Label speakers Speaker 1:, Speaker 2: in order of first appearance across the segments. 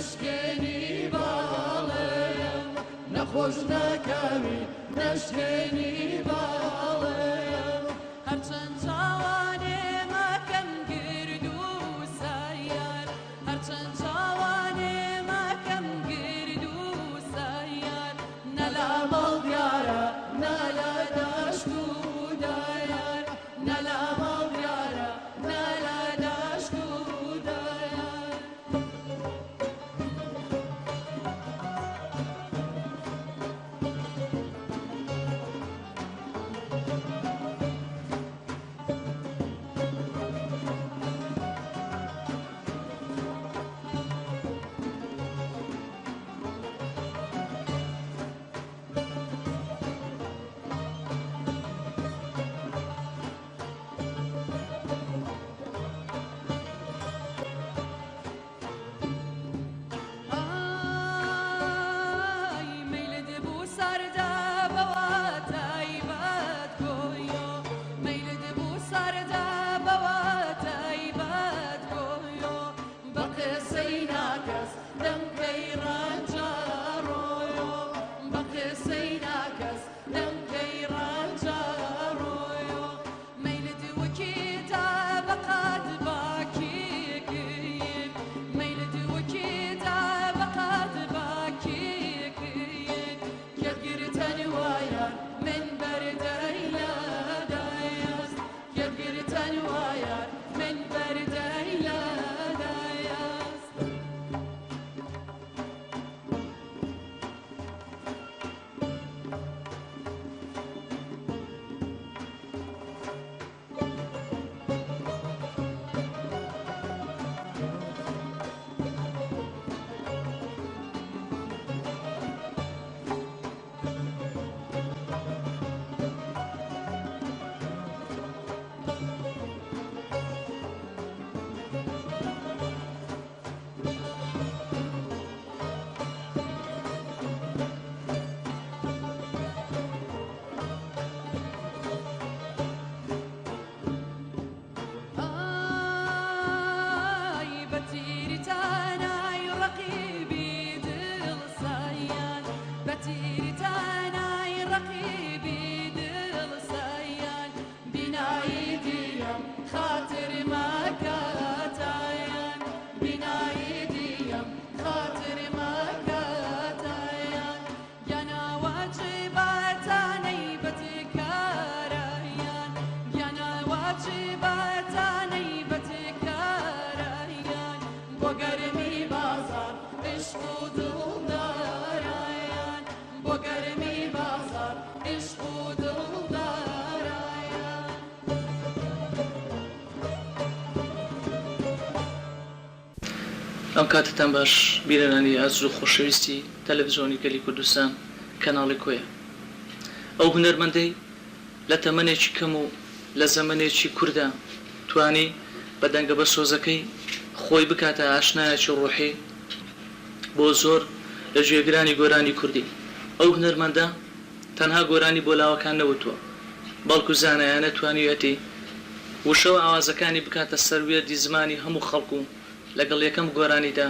Speaker 1: نشكيني بالي نخوش نكامي نشكيني بالي هرچند جوانی مکم گردو سیار هرچند جوانی مکم گردو سیار نلا مال دیاره نلا داشتو دایار نلا مال دیاره نلا داشتو دایار
Speaker 2: ئەم کاتتان باش بیرەرانی ئازوو خۆشەویستی تەلەڤیزیۆنی گەلی کوردستان کەناڵی کۆیە. ئەو هونەرمەندەی لە تەمەنێکی کەم و لە زەمانێکی کووردا توانی بە دەنگە بە سۆزەکەی خۆی بکاتە ئاشنایەکی ڕوحی بۆ زۆر لە گوێگرانی گۆرانی کوردی. ئەو هونەرمەندە تەنها گۆرانی بۆ لاوەکان نەوتووە، بەڵکو زانایانە توانیوێتی وشەوە ئاوازەکانی بکاتە سەروێردی زمانی هەموو خەڵکو و لەگەڵ یەکەم گۆرانیدا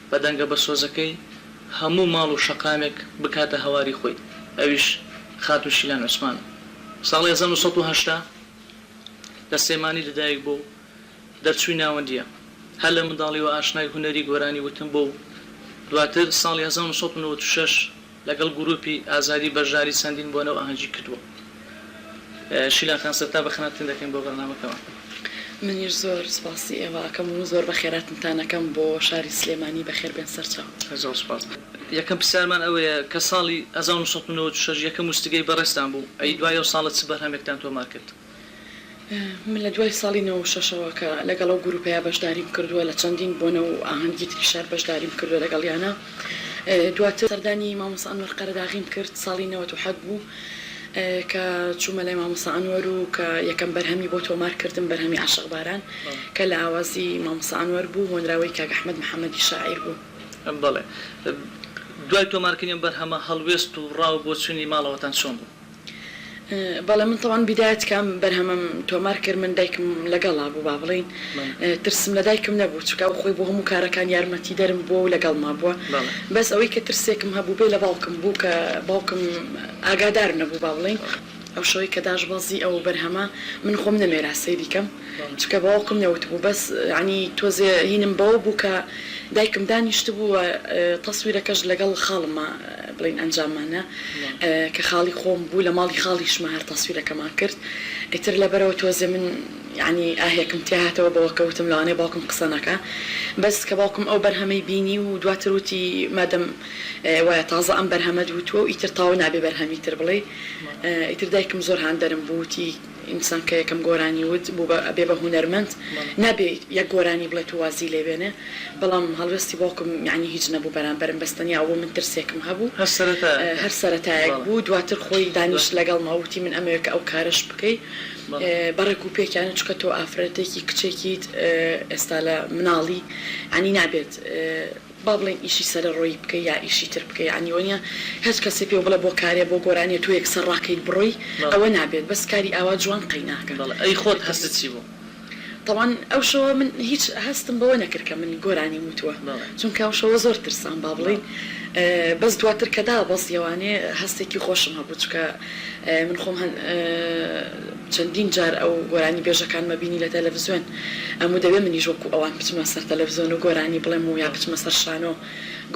Speaker 2: بە دەنگە بە سۆزەکەی هەموو ماڵ و شەقامێک بکاتە هەواری خۆی. ئەویش خاتون شیلان عوسمانە. ساڵی 1970 لە سێمانی لەدایک بوو دەرچووی ناوەندیە، هەر لە منداڵیەوە ئاشنای هونەری گۆرانی وتم بوو. دواتر ساڵی 1996 لەگەڵ گروپی ئازادی بەشداری چەندین بۆنەوە ئاهەنگی کردووە. شیلان خان سەرتا بەخناتن دەکەین بۆ بەرنامەکەمان.
Speaker 3: منیش زۆر سپاسی ئێوە ئەکەم و زۆر بە خێراتتانەکەم بۆ شاری سلێمانی بەخێر بێن سەرچاو.
Speaker 2: زۆر سپاس. یەکەم پرسیارمان ئەوەیە کە ساڵی 1996 یەکەم وستگەی بەڕێستان بوو، ئەی دوایە ساڵە چ بەرهەمێکتان تۆمار کرد؟
Speaker 3: من لە دوای ساڵی 96ەوە کە لەگەڵ ئەو گروپەیە بەشداریم کردووە لە چەندین بۆنە و ئاهەنگی تری شار بەشداریم کردووە لەگەڵیانە. دواتر سەردانی مامۆستا ئەنوەر قەرەداغیم کرد ساڵی 97 بوو کە چوومە لای مامۆستا ئەنوەر و کە یەکەم بەرهەمی بۆ تۆمار کردم بەرهەمی عاشق باران کە لە ئاوازی مامۆستا ئەنوەر بوو، هۆنراوەی کاک ئەحمەد محەممەدی شاعیر بوو.
Speaker 2: بەڵێ دوای تۆمارکردنی بەرهەمە هەڵوێست و ڕاو بۆ چوونی ماڵەوەتان چۆن بوو؟
Speaker 3: بەڵێ من طبعا بدايت کام بەرهەمەم تۆمار کرد من دایکم لەگەڵا بوو با بڵین ترسم لە دایکم نەبوو چکە خۆی بۆ هەموو کارەکان یارمەتی دەرم بووە و لەگەڵما بووە بەس ئەوەی کە ترسێکم هەبوو بێ لە باوکم بوو کە باوکم ئاگادار نەبوو با بڵین ئەو شەوەی کە داژبەزی ئەو بەرهەمە من خۆم نەمێرا سەیری کەم چکە باوکم نەوت بوو بەس ینی تۆزێ هینم بەوە بوو کە دایکم دانیشت بووە تەسویرەکەش لەگەڵ خاڵمە بڵین ئەنجامانە کە خاڵی خۆم بوو لە ماڵی خاڵیشمە هەر تەسویرەکەمان کرد ئیتر لەبەرەوە تۆزێ من ینی ئاهێکم تیاهاتەوە بەوە کەوتم لەوانەیە باوکم قسە نەکە بەس کە باوکم ئەو بەرهەمەی بینی و دواتر وتی مادەم وایە تازە ئەم بەرهەمە دووتوە و ئیتر تاوە نابێ بەرهەمی تر بڵێ ئیتر دایکم زۆر هاندەرم بووتی ئینسان کە یەکەم گۆرانی وت بوو بێ بە هونەرمەند نابێ یەک گۆرانی بڵێت و وازی لێبێنێ بەڵام هەڵوێستی باوکم یعنی هیچ نەبوو بەرامبەرم بەستەنیا ئەوە من ترسێکم هەبوو هەر سەرەتایەک بوو دواتر خۆی دانیشت لەگەڵ ماوتی من ئەمەوێت ئەو کارش بکەی بەڕێک و پێکیانە چکە تۆ ئافرەتێکی کچێکیت ئێستا لە مناڵی ینی نابێت با بڵێن ئیشی سەر ڕۆی بکەی یا ئیشی تر بکەی عنیۆنیە هەچ کەسێ پێ بڵێ بۆ کارێ بۆ گۆرانیە تۆ یەکسەر ڕاکەیت بڕۆی ئەوە نابێت بەس کاری ئاوا جوان قەیناکە
Speaker 2: ئەی خۆت هەستت چی بوو
Speaker 3: طبعا ئەو شەوە من هیچ هەستم بەوە نەکرد کە من گۆرانی وتووە چونکە ئەو شەوە زۆر ترسان با بڵێن بەس دواتر کەدا بەڵزیەوانێ هەستێکی خۆشم هەبوو چکە من خۆم چەندین جار ئەو گۆرانی بێژەکانمە بینی لە تەلەڤیزیۆن ئەموو دەبێ منیش وەکو ئەوان بچمە سەر تەلەڤیزیۆن و گۆرانی بڵێم و یا بچمە سەر شانۆ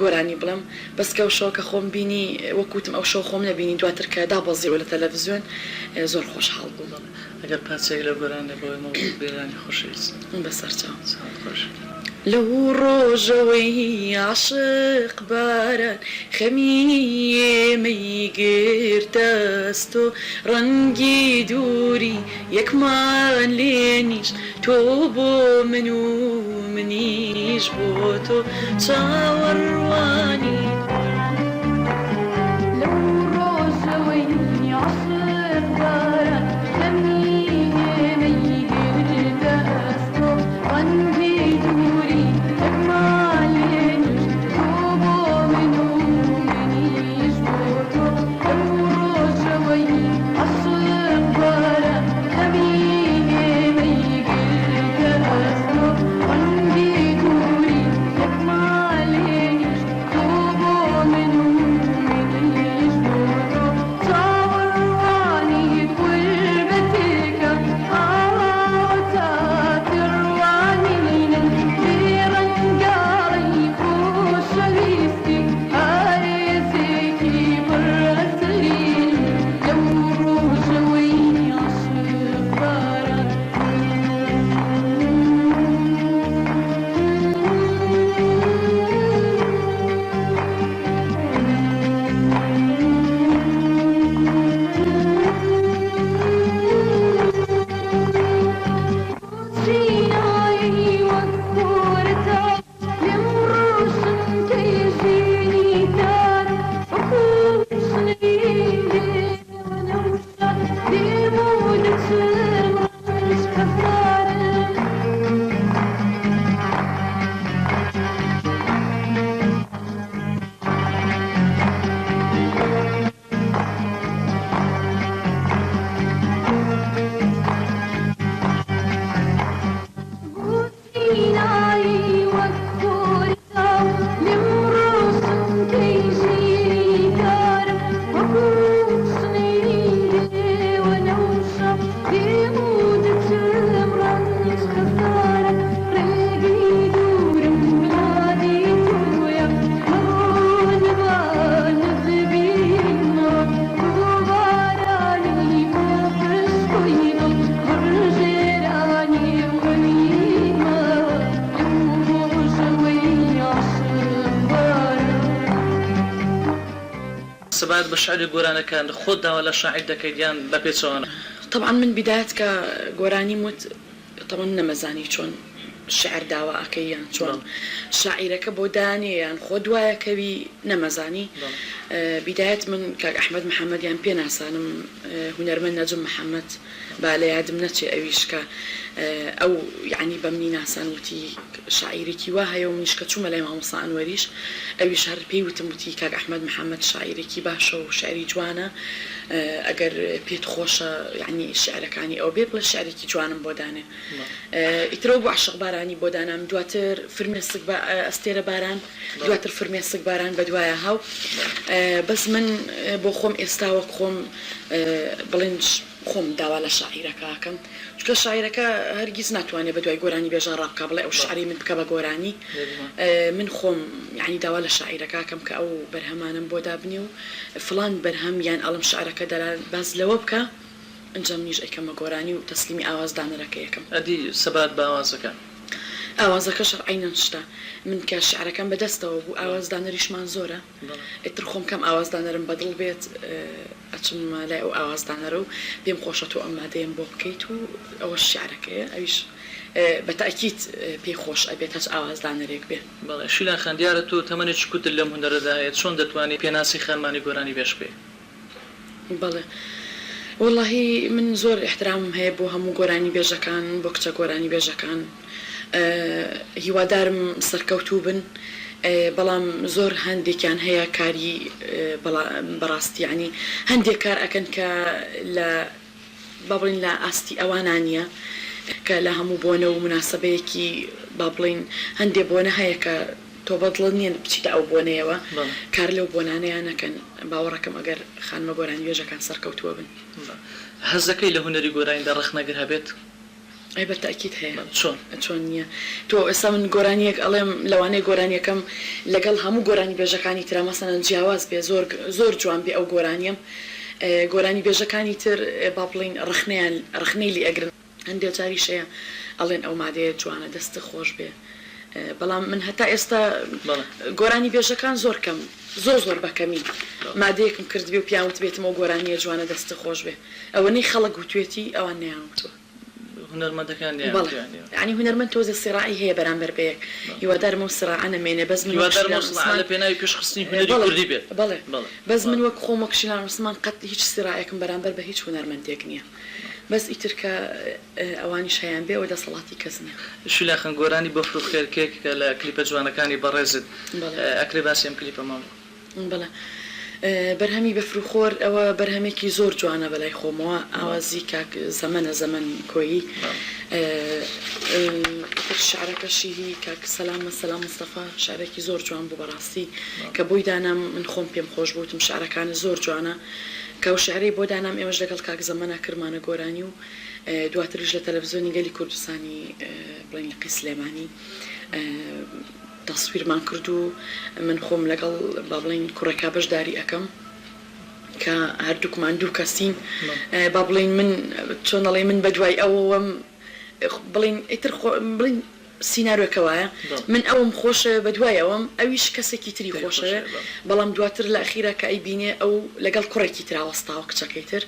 Speaker 3: گۆرانی بڵێم بەس کە ئەو شەوە کە خۆم بینی وەکوتم ئەو شەو خۆم نەبینی دواتر کە دابەزیەوە لە تەلەڤیزیۆن زۆر خۆشحاڵ بوو
Speaker 2: ئەگەر پارچەیەک لە گۆرانێ بۆی بێرانی خۆشەویست
Speaker 3: بەسەرچاو لەو ڕۆژەوەی عاشق باران خەمیێمەی گردەست و ڕەنگی دووری یەکمان لێنیش تۆ بۆ من و منیش بۆ تۆ چاوەڕوانی
Speaker 1: لەو ڕۆژەوەی عاشق باران خەمیێمەی گردەست و ڕەنگی دووری یەکمان لێنیش تۆ بۆ من و منیش بۆ تۆ لەو ڕۆژەوەی عاشق باران خەمیێمەی گردەست و ڕەنگی دووری یەکمان لێنیش تۆ بۆ من و منیش بۆ تۆ چاوەڕوانی گوربەتێکە ئاواتە تڕوانینە بێڕەنگاڵی خۆشەویستی ئارێزێکی بڕەسەرین لەو ڕۆژەوەی عاشق باران سینایی وەکۆرەتە لێم ڕۆشن تێژینی دار وەکو سنەی لێوەنەوشە دێم و دەچم ڕەنج کەفارن سینایی وەکۆرەتە لێم ڕۆشن تێژینی دار وەکو سنەی لێوەنەوشە دێم و دەچم ڕەنج کەفارن ڕێگی دوورم میلادی تۆیە هەڕۆ نەبانە ببینمەوە تۆ بارانی بۆ پشتۆیمە هەڕژێرانی وەنیمەوە لەو ڕۆژەوەی عاشق باران
Speaker 2: سەبات بە شعری گۆرانەکان خۆت داوا لە شاعیر دەکەیت یان بە پێچەوانە
Speaker 3: طبعا من بدايت کە گۆرانی وت طبعا نەمەزانی چۆن شعر داوا ئەەکەیان چۆن شاعیرەکە بۆ دانێیان خۆ دوایەکەوی نەمەزانی بیدایەت من کاک ئەحمەد محەممەدیان پێ ناسانم هونەرمەند نەجم محەممەد با لە یادم نەچێ ئەویشکە ئەو یعنی بە منی ناسان وتی شاعیرێکی وا هەیە و منیشکە چوومە لای مامۆستا ئەنوەریش ئەویش هەر پێی وتم وتی کاک ئەحمەد محەممەد شاعیرێکی باشە و شعری جوانە ئەگەر پێت خۆشە یعنی شعرەکانی ئەو بێ بڵێ شعرێکی جوانم بۆ دانێ ئیترەوە بۆ عاشق بارانی بۆ دانام دواتر فرمێسک ئەستێرە باران دواتر فرمێسک باران بە دوایە هاو بەس من بۆ خۆم ئێستاوە خۆم بڵێن خۆم داوا لە شاعیرەکەکەم چکە شاعیرەکە هەرگیز ناتوانێت بە دوای گۆرانی بێژە ڕابکە بڵێ ئەو شعری من بکە بە گۆرانی من خۆم یعنی داوا لە شاعیرەکەکەم کە ئەو بەرهەمانم بۆ دابنی و فلان بەرهەم یان ئەڵم شعرەکە دەران باز لەوە بکە ئەنجام نیش ئەیکەمە گۆرانی و تەسلیمی ئاوازدانەرەکە یەکەم
Speaker 2: ئەدی سەبات بە ئاوازەکە
Speaker 3: ئاوازەکە شەرعینەن شتە من کە شعرەکەم بەدەستەوە بوو ئاوازدانەریشمان زۆرە ئیتر خۆم کەم ئاوازدانەرم بەدڵ بێت ئەچم لای ئەو ئاوازدانەرە و پێم خۆشە تۆ ئەمادەیەم بۆ بکەیت و ئەوە شعرەکەیە ئەویش بەتاکیت پێی خۆش ئەبێت هەچ ئاوازدانەرێک بێ
Speaker 2: بەڵێ شیلان خان دیارە تۆ تەمەنێکی کوتر لەم هونەرەدایەت چۆن دەتوانێت پێناسی خانمانی گۆرانی بێش بێ
Speaker 3: بەڵێ واللهی من زۆر احترامم هەیە بۆ هەموو گۆرانی بێژەکان بۆ کچە گۆرانی بێژەکان هیوادارم سەرکەوتوو بن بەڵام زۆر هەندێکیان هەیە کاری بەڕاستی ینی هەندێک کار ئەکەن کە لە با بڵین لە ئاستی ئەوانانیە کە لە هەموو بۆنە و مناسبەیەکی با بڵین هەندێک بۆنە هەیە کە تۆ بەدڵ نییە بچیتە ئەو بۆنەیەوە کار لەو بۆنانەیان نەکەن باوەڕەکەم ئەگەر خانمە گۆرانی بێژەکان سەرکەوتووە بن
Speaker 2: هەزەکەی لە هونەری گۆرانیدا ڕخ نەگر هەبێت
Speaker 3: ئەی بەتاکید هەیە
Speaker 2: چۆن
Speaker 3: نییە تۆ ئێستا من گۆرانیەک ئەڵێم لەوانەیە گۆرانیەکەم لەگەڵ هەموو گۆرانی بێژەکانی ترا مەسەنەن جیاواز بێ زۆر جوان بێ ئەو گۆرانیم گۆرانی بێژەکانی تر با بڵین ڕخنەی لی ئەگرن هەندێک جاریش هەیە ئەڵێن ئەو مادەیە جوانە دەستە خۆش بێ بەڵام من هەتا ئێستا گۆرانی بێژەکان زۆر کەم زۆر بەکەمی مادەیەکم کردبێ و پیاوت بێتم ئەو گۆرانیە جوانە دەستە خۆش بێ ئەوەنەی خەڵک گوتوێتی ئەوان نیانوتوە
Speaker 2: هونەرمەندەکان
Speaker 3: ینی هونەرمەند تۆزە سیراعی هەیە بەرامبەر بەیەک هیوادارمە و سراعە نەمێنێ بەس من
Speaker 2: لە پێناوی پێشخستنی هونەری کوردی بێت
Speaker 3: بەڵێ بەس من وەک خۆم وەک شیلان عوسمان قەت هیچ سیراعەکەم بەرامبەر بە هیچ هونەرمەندێک نییە بەس ئیتر کە ئەوانیش هەیان بێ ئەوە دەسەڵاتی کەس نییە
Speaker 2: شیلاخان گۆرانی بەفروخێرکێک کە لە کلیپە جوانەکانی بەڕێزت ئەکرێ باسی ئەم کلیپە ماڵ
Speaker 3: بەڵێ بەرهەمی بەفروخۆر ئەوە بەرهەمێکی زۆر جوانە بەلای خۆمەوە ئاوازی کاک زەمەنە زەمەن کۆیی شعرەکەشی کاک سەلامە سەلام مستەفا شعرێکی زۆر جوان بوو بەڕاستی کە بۆی دانام من خۆم پێم خۆش بوتم شعرەکانی زۆر جوانە کە و شعرەی بۆ دانام ئێمەش لەگەڵ کاک زەمەنە کرمانە گۆرانی و دواتریش لە تەلەڤیزۆنی گەلی کوردستانی بڵین لە قی سلێمانی تەسویرمان کرد و من خۆم لەگەڵ با بڵین کوڕێکا بەشداری ئەەکەم کە هەردووکمان دوو کەسین با بڵین من چۆن دەڵێ من بەدوای ئەوەم بڵین ئیتر بڵین سیناروەکەوایە من ئەوم خۆشە بەدوایەوەم ئەویش کەسێکی تری خۆشەوە بەڵام دواتر لە ئەخیرە کە ئەی بینێ ئەو لەگەڵ کوڕێکی تراوەستاوە کچەکەی تر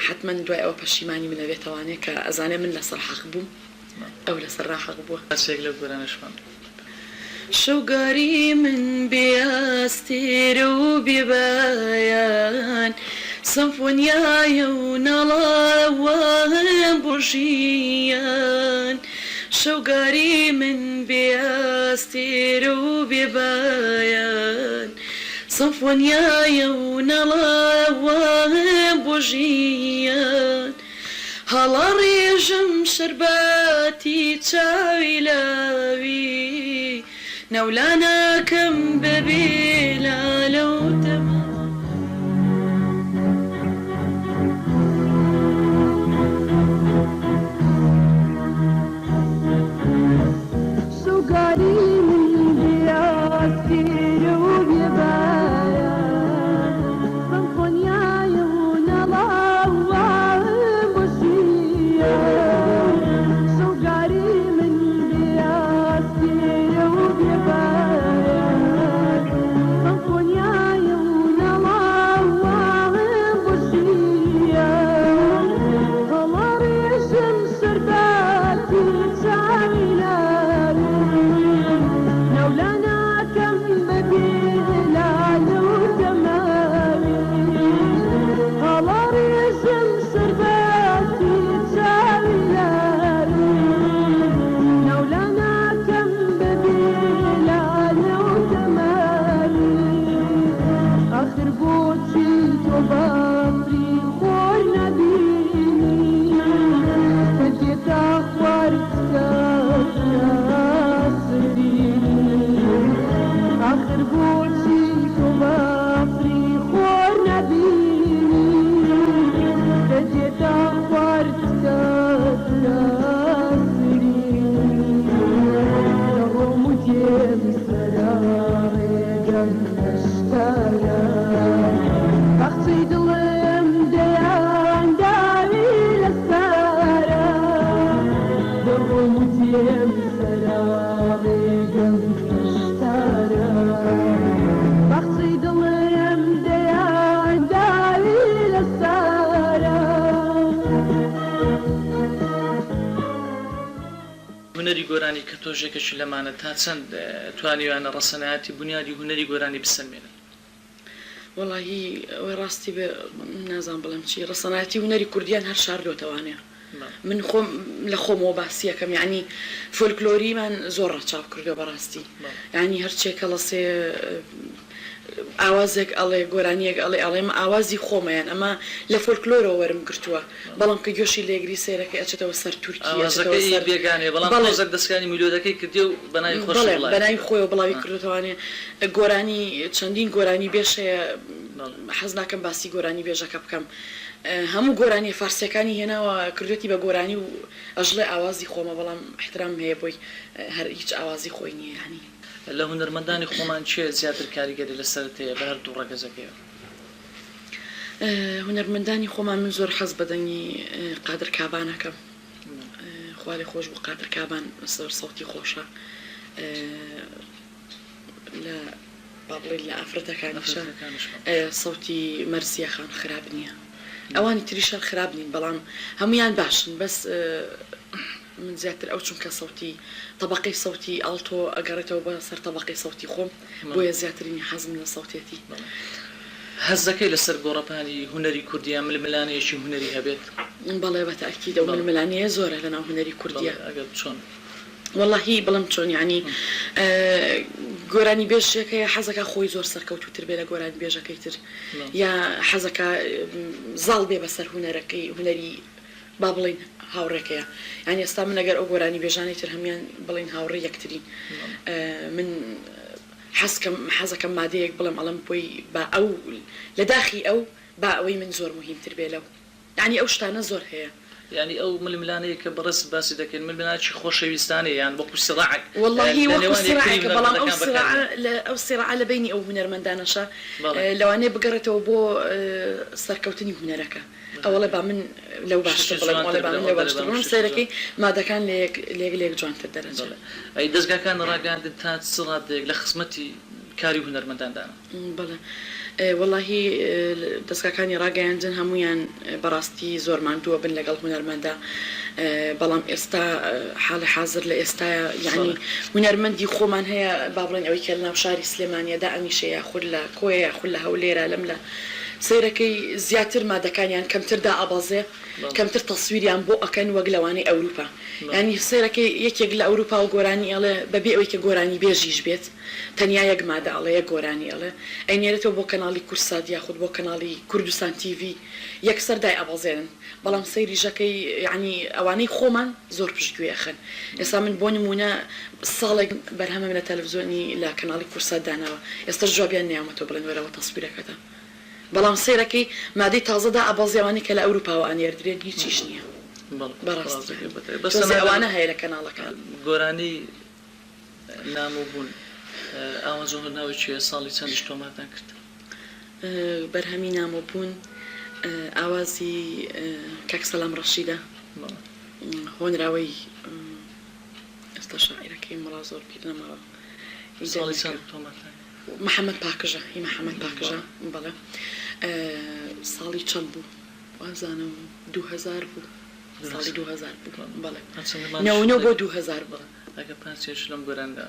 Speaker 3: حتمما دوای ئەوە پەشیمانی من لەوێتەوانێت کە ئەزانێ من لەسەر حەق بووم ئەو لەسەر ڕاحەق بووە
Speaker 2: لە گۆرانشمان
Speaker 3: شوگاری من بیاستێرە و بێبایان سەمفۆنیایە و نەڵاوان بۆ ژیان شوگاری من بیاستێرە و بێبایان سەمفۆنیایە و نەڵاوان بۆ ژیان هەڵا ڕێژم شەرباتی چاوی لاوی نەولانەکەم بەبێ لالە و دەما
Speaker 1: شوگاری من بیاستێرە و بێبایان سەمفۆنیایە و نەڵاوان بۆ ژیان شوگاری من بیاستێرە و بێبایان سەمفۆنیایە اشترى بختي ظلم ديان داري للسارة دومت يمسرى بيقم اشترى بختي ظلم ديان داري للسارة.
Speaker 2: هنەری گۆرانی کە تۆژێکەشی لەمانە تا چەند توانیوانە ڕەسەنایەتی بنیادی هونەری گۆرانی بسەلمێنن؟
Speaker 3: وەڵاهی ئەوەی ڕاستی بێ نازان بڵم چی ڕەسەنایەتی هونەری کوردیان هەر شاردۆتەوانێ من خۆم لە خۆمەوە باسیەکەم یعنی فۆلکلۆریمان زۆر ڕەچاو کردو بەڕاستی یعنی هەرچێکە لەسێ ئاوازێک ئەڵێ گۆرانیەک ئەڵێ ئەڵێم ئاوازی خۆمەیان ئەمە لە فۆلکلۆرەوە وەرم گرتووە بەڵام کە گۆشی لێگری سێرەکەی ئەچێتەوە سەر
Speaker 2: تورکی بێگانێ بەڵام زەک دەستکانی میلۆدەکەی کردی و بەناوی خۆش
Speaker 3: بەناوی خۆیەوە بڵاوی کردوتوانێ گۆرانی چەندین گۆرانی بێشەیە حەز ناکەم باسی گۆرانی بێژەکە بکەم هەموو گۆرانی فارسیەکانی هێناوە کردوێتی بە گۆرانی و ئەژڵێ ئاوازی خۆمە بەڵام احترام هەیە بۆی هەر هیچ ئاوازی خۆی نییە ینی
Speaker 2: لە هونەرمەندانی خۆمان چێ زیاتر کاریگەری لەسەرەتەیە بە هەردوو ڕەگەزەکەیە؟
Speaker 3: هونەرمەندانی خۆمان من زۆر حەز بەدەنگی قادر کابانەکەم خوارێ خۆش بوو قادر کابان سەر سەوتی خۆشە لە بابڵێ لە ئافرەتەکانیشە سەوتی مەرزیە خان خراپ نییە ئەوانی تریشە خراپ نین بەڵام هەمویان باشن بەس من زیاتر ئەو چونکە سەوتی طبقەی سەوتی ئاڵتۆ ئەگەڕێتەوە بە سەر طبقەی سەوتی خۆم بۆیە زیاترینی حەزم لە سەوتێتی
Speaker 2: هەز دەکەی لەسەر گۆڕەپانی هونەری کوردیان ململانەیەکی هونەری هەبێت؟
Speaker 3: بەڵێ بەتاکید ئەو ململانەیە زۆرە لەناو هونەری کوردیە
Speaker 2: چۆن؟
Speaker 3: واللهی بڵم چۆن ینی گۆرانی بێژەکەی حەزەکە خۆی زۆر سەرکەوتوتر بێ لە گۆرانی بێژەکەی تر یا حەزەکە زاڵ بێ بەسەر هونەرەکەی هونەری با بڵین هاوڕێکەیە ینی ئێستا من ئەگەر ئەو گۆرانی بێژانی تر هەمیان بڵین هاوڕێ یەکترین من حەزەکەم مادەیەک بڵم ئەڵم بۆی با ئەو لە داخی ئەو با ئەوەی من زۆر مهمتر بێ لەو ینی ئەو شتانە زۆر هەیە
Speaker 2: يعني او ململانيه كبرس باسي دكن ململانات شي خوشويستاني يعني وقت صراعك
Speaker 3: والله وقت صراعك بلان او صراع على بيني او هنرمندانشا لو انا بقرته بو سركوتني هنركه اولا با من لو باش ولا با من لو باش من سيركي ما دا كان ليك جوان الدرجه
Speaker 2: اي دزقا كان راقان تات صراد لخصمتي كاري هنرمندان دانا
Speaker 3: بلا والله دەستگاکانی ڕاگەیاندن هەمویان بەڕاستی زۆر ماندووە بن لەگەڵ هونەرمەندا بەڵام ئێستا حاڵی حاضر لە ئێستاە یعنی هونەرمەندی خۆمان هەیە با بڵێن ئەوەی کە لە ناو شاری سلێمانیەدا ئەمیشەیە خود لە کۆیە خود لە هەولێرە لەم لە سیرەکەی زیاتر مادەکانیان کەمتردا ئابازێ کەمتر تەسویریان بۆ ئەکەن وەک لەوانەی ئەوروپا ینی سیرەکەی یەکێک لە ئەوروپا و گۆرانی ئەڵێ بەبێ ئەوەی کە گۆرانی بێژیش بێت تەنیا یەک مادە ئەڵێ یەک گۆرانی ئەڵێ ئەینێرێتەوە بۆ کەناڵی کورسات یاخود بۆ کەناڵی کوردستان تیڤ یەکسەر دای ئەبازێنن بەڵام سەیریژەکەی یعنی ئەوانەی خۆمان زۆر پشتگوێ ئەخەن ئێستا من بۆ نمونە ساڵێک بەرهەمە لە تەلەڤیزۆنی لە کەناڵی کورسات داناوە ئێستا جوابیان نێمەتەوە بڵێن وەرەوە تەسویرەکەتە بەڵام سیرەکەی مادەی تازەدا ئەبازیەوانی کە لە ئەوروپاوە ئەنێردرێت هیچیش نییە بەڕاستی ئەوانە هەیە لە کەناڵەکان
Speaker 2: گۆرانی نامۆبوون ئاوە زۆر ناوی چێ ساڵی چەندیش تۆماتان کرد
Speaker 3: بەرهەمی نامۆبوون ئاوازی کاک سەلام ڕەشیدە هۆنراوەی ئێستا شاعیرەکەی مەڵا زۆر پیر نەماوە
Speaker 2: ساڵی چەند تۆماتان
Speaker 3: محەممەد پاکژە هی محەممەد پاکژە بەڵێ ساڵی چەند بوو وازانم 2000 بوو ساڵی 2000 بوو بەڵێ نەوە بۆ 2000 بوو
Speaker 2: ئەگە پاسێش لەم گۆراندا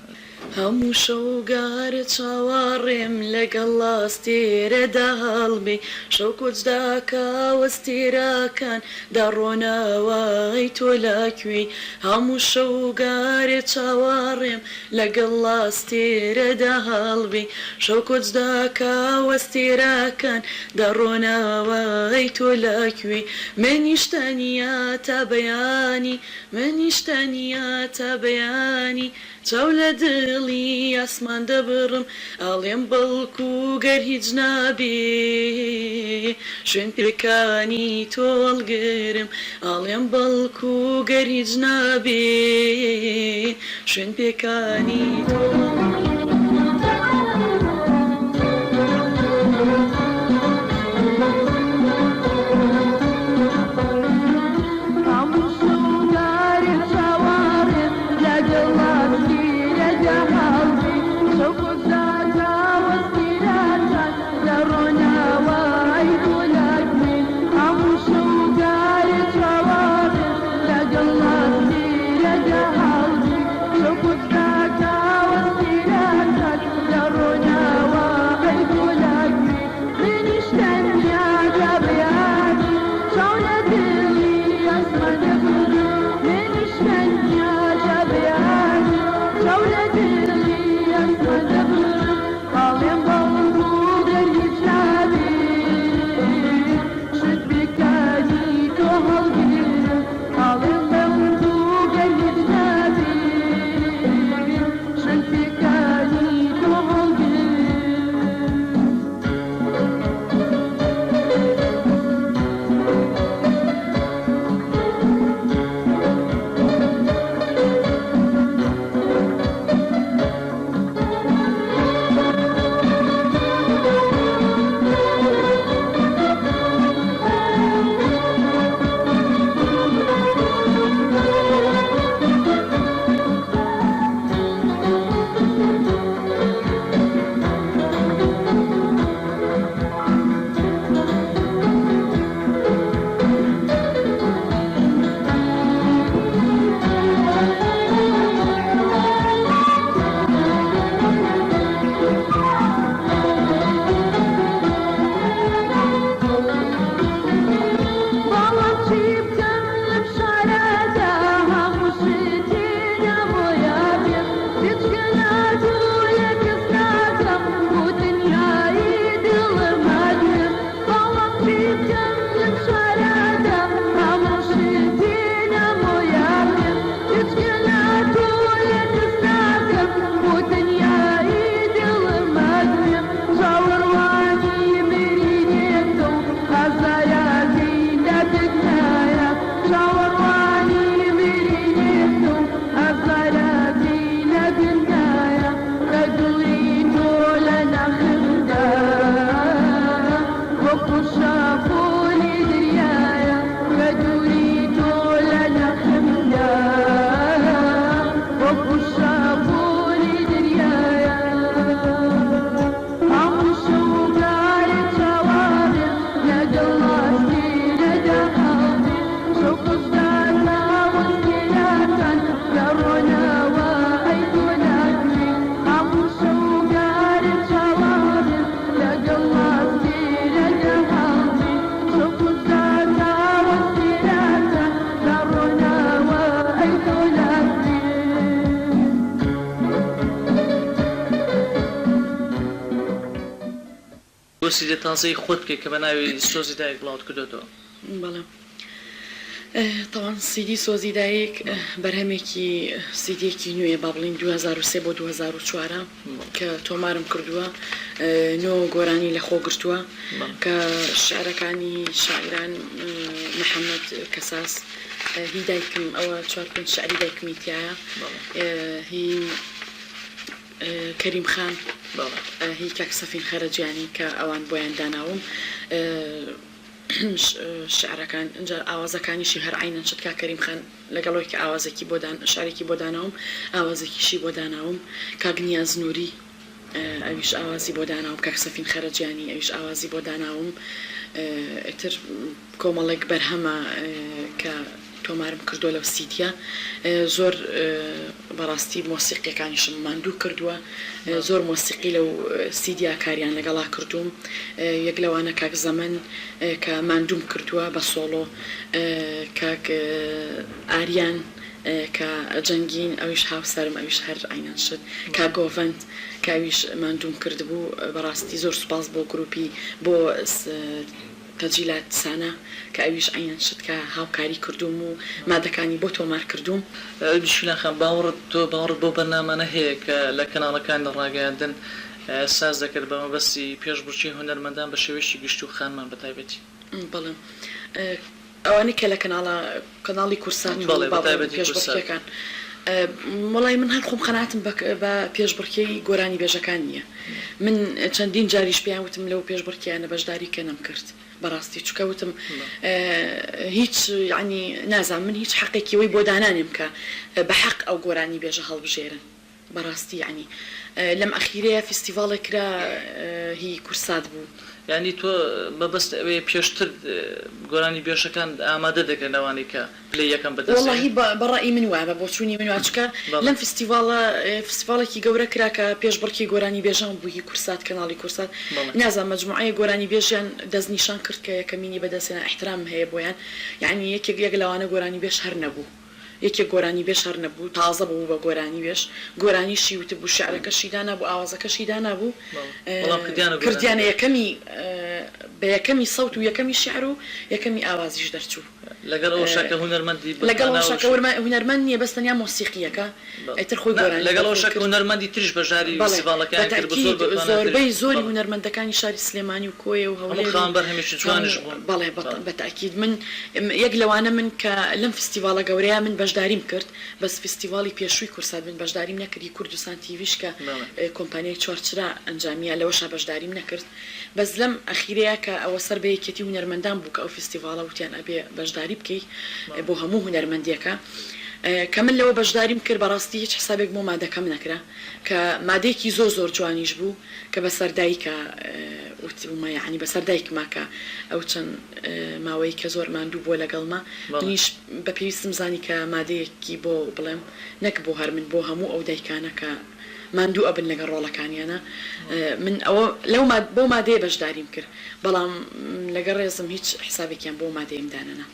Speaker 3: هەموو شەوگارە چاوەڕێم لەگەڵ لاستێرەدا هەڵبێ شەو کۆچداکە وەستێراکان دەڕۆنەوەی تۆ لاکوێ هەموو شەوگارێ چاوەڕێم لەگەڵ لاستێرەدا هەڵبێ شەو کۆچداکە وەستێراکان دەڕۆنەوەی تۆ لاکوێ منیشتەنیە تا بەیانی منیشتەنیە تا بەیانی چاو لە دڵی ئاسمان دەبڕم ئاڵێم بەڵکو گەر هیچ نابێ شوێن پێکانی تۆڵگرم ئاڵێم بەڵکو گەر هیچ نابێ شوێن پێکانی تۆ
Speaker 2: وسیدە تازەی خۆت بکەیت کە بە ناوی سۆزی دایک بڵاوت کردوێتەوە.
Speaker 3: بەڵێ تاوان سیدی سۆزی دایک بەرهەمێکی سیدیەکی نوێ با بڵین 2003 بۆ 2004 کە تۆمارم کردووە نۆ گۆرانی لە خۆ گرتووە کە شعرەکانی شاعران محەممەد کەساس هی دایکم ئەوە 4 شعری دایکمی تایە هی کەریم خان هی کاک سەفین خەرەجیانی کە ئەوان بۆیان داناوم شعرەکان ئەجا ئاوازەکانیشی هەر عینەن شت کا کەریم خان لەگەڵەوەی کە ئاوازێکی بۆ شعرێکی بۆ داناوم ئاوازێکیشی بۆ داناوم کاک نیاز نووری ئەویش ئاوازی بۆ داناوم کاک سەفین خەرەجیانی ئەویش ئاوازی بۆ داناوم ئیتر کۆمەڵێک بەرهەمە کە تۆمارم کردووە لەو سیدیە زۆر بەڕاستی مۆسیقیەکانیشم ماندوو کردووە زۆر مۆسیقی لەو سیدیا کاریان لەگەڵا کردوم یەک لەوانە کاک زەمن کە ماندووم کردووە بە سۆڵۆ کاک ئاریان کە جەنگین ئەویش هاوسەرم ئەویش هەر عینەن شت کا گۆڤەند کاویش ماندووم کردبوو بەڕاستی زۆر سوپاس بۆ گروپی بۆ تەجیلات سانە کە ئەویش عینەن شت کە هاوکاری کردوم و مادەکانی بۆ تۆمار کردوم.
Speaker 2: بشیلە خەم باوەڕت تۆ باوەڕت بۆ بەرنامانە هەیە کە لە کەناڵەکان ڕاگەیاندن ساز دەکرد بە مەبەستی پێشبڕکێی هونەرمەندان بە شێوەیەکی گشت و خانمان بەتایبەتی.
Speaker 3: بەڵێ ئەوانەی کە لە کەناڵی کورسان پێشبڕکێکەکان وڵای من هەر خۆم خەناتم بە پێشبڕکێی گۆرانی بێژەکان نییە من چەندین جاریش پێیان وتم لەو پێشبڕکیانە بەشداری کە نەم کرد بەڕاستی چکەوتم هیچ ینی نازان من هیچ حەقێکیەوەی بۆ دانانێم کە بە حەق ئەو گۆرانی بێژە هەڵبژێرن بەڕاستی ینی لەم ئەخیرەیە فستیڤاڵێک کرا هی کورسات بوو.
Speaker 2: یعنی تۆ بەبەست ئەوەیە پێشتر گۆرانی بێشەکان ئامادە دەکەن ئەوانەی کە پلەی یەکەم بەدەست
Speaker 3: وەڵاهی بەڕای من وایە بە بۆچوونی من واچکە لەم فستیڤاڵێکی گەورە کرا کە پێشبڕکی گۆرانی بێژان بووی کورسات کەناڵی کورسات نازان مەجموعەیە گۆرانی بێژیان دەستنیشان کرد کە یەکەمینی بەدەستێنە احترام هەیە بۆیان یعنی یەک لەوانە گۆرانی بێش هەر نەبوو یەکێک گۆرانی بێش هەر نەبوو تازە بوو بە گۆرانی بێش گۆرانیشی وتە بوو شعرەکەشی دانابوو ئاوازەکەشی دانابوو کردیانە یەکەمی بە یەکەمی سەوت و یەکەمی شعر و یەکەمی ئاوازیش دەرچوو
Speaker 2: لەگەڵ ئەو شەکە هونەرمەندی
Speaker 3: لەگەڵ شەکە هونەرمەند نییە بەستەنیا مۆسیقیەکە ئیتر خۆی گۆرانی
Speaker 2: لەگەڵ ئەو شەکە هونەرمەندی تریش بەژاری فستیڤاڵەکان کرد
Speaker 3: زۆربەی زۆری هونەرمەندەکانی شاری سلێمانی و کۆیە و هەولێر
Speaker 2: بەرهەمێکی جوانیش بوون.
Speaker 3: بەڵێ بەتاکید من یەک لەوانە من کە لەم فستیڤاڵە گەورەیە من بەشداریم کرد بەس فستیڤاڵی پێشووی کورسات من بەشداریم نەکردی کوردستان تیڤیش کە کۆمپانیای چوارچرا ئەنجامیە لەوەشا بەشداریم نەکرد بەس لەم ئەخیرەیە کە ئەوە سەر بە یەکێتی هونەرمەندان بوو کە ئەو فستیڤاڵە وتیان ئەبێ بەشداری بکەیت بۆ هەموو هونەرمەندیەکە کە من لەوە بەشداریم کرد بەڕاستی هیچ حسابێک بۆ مادەکەم نەکرا کە مادەیەکی زۆر جوانیش بوو کە بەسەر دایکە وتمە یعنی بەسەر دایکما کە ئەو چەند ماوەی کە زۆر ماندوو بۆ لەگەڵما منیش بە پێویستم زانی کە مادەیەکی بۆ بڵێم نەک بۆ هەر من بۆ هەموو ئەو دایکانە کە ماندوو ئەبن لەگەڵ ڕۆڵەکانیانە من ئەوە لەو بۆ مادەیە بەشداریم کرد بەڵام لەگەڵ ڕێزم هیچ حسابێکیان بۆ مادەیم دانەنا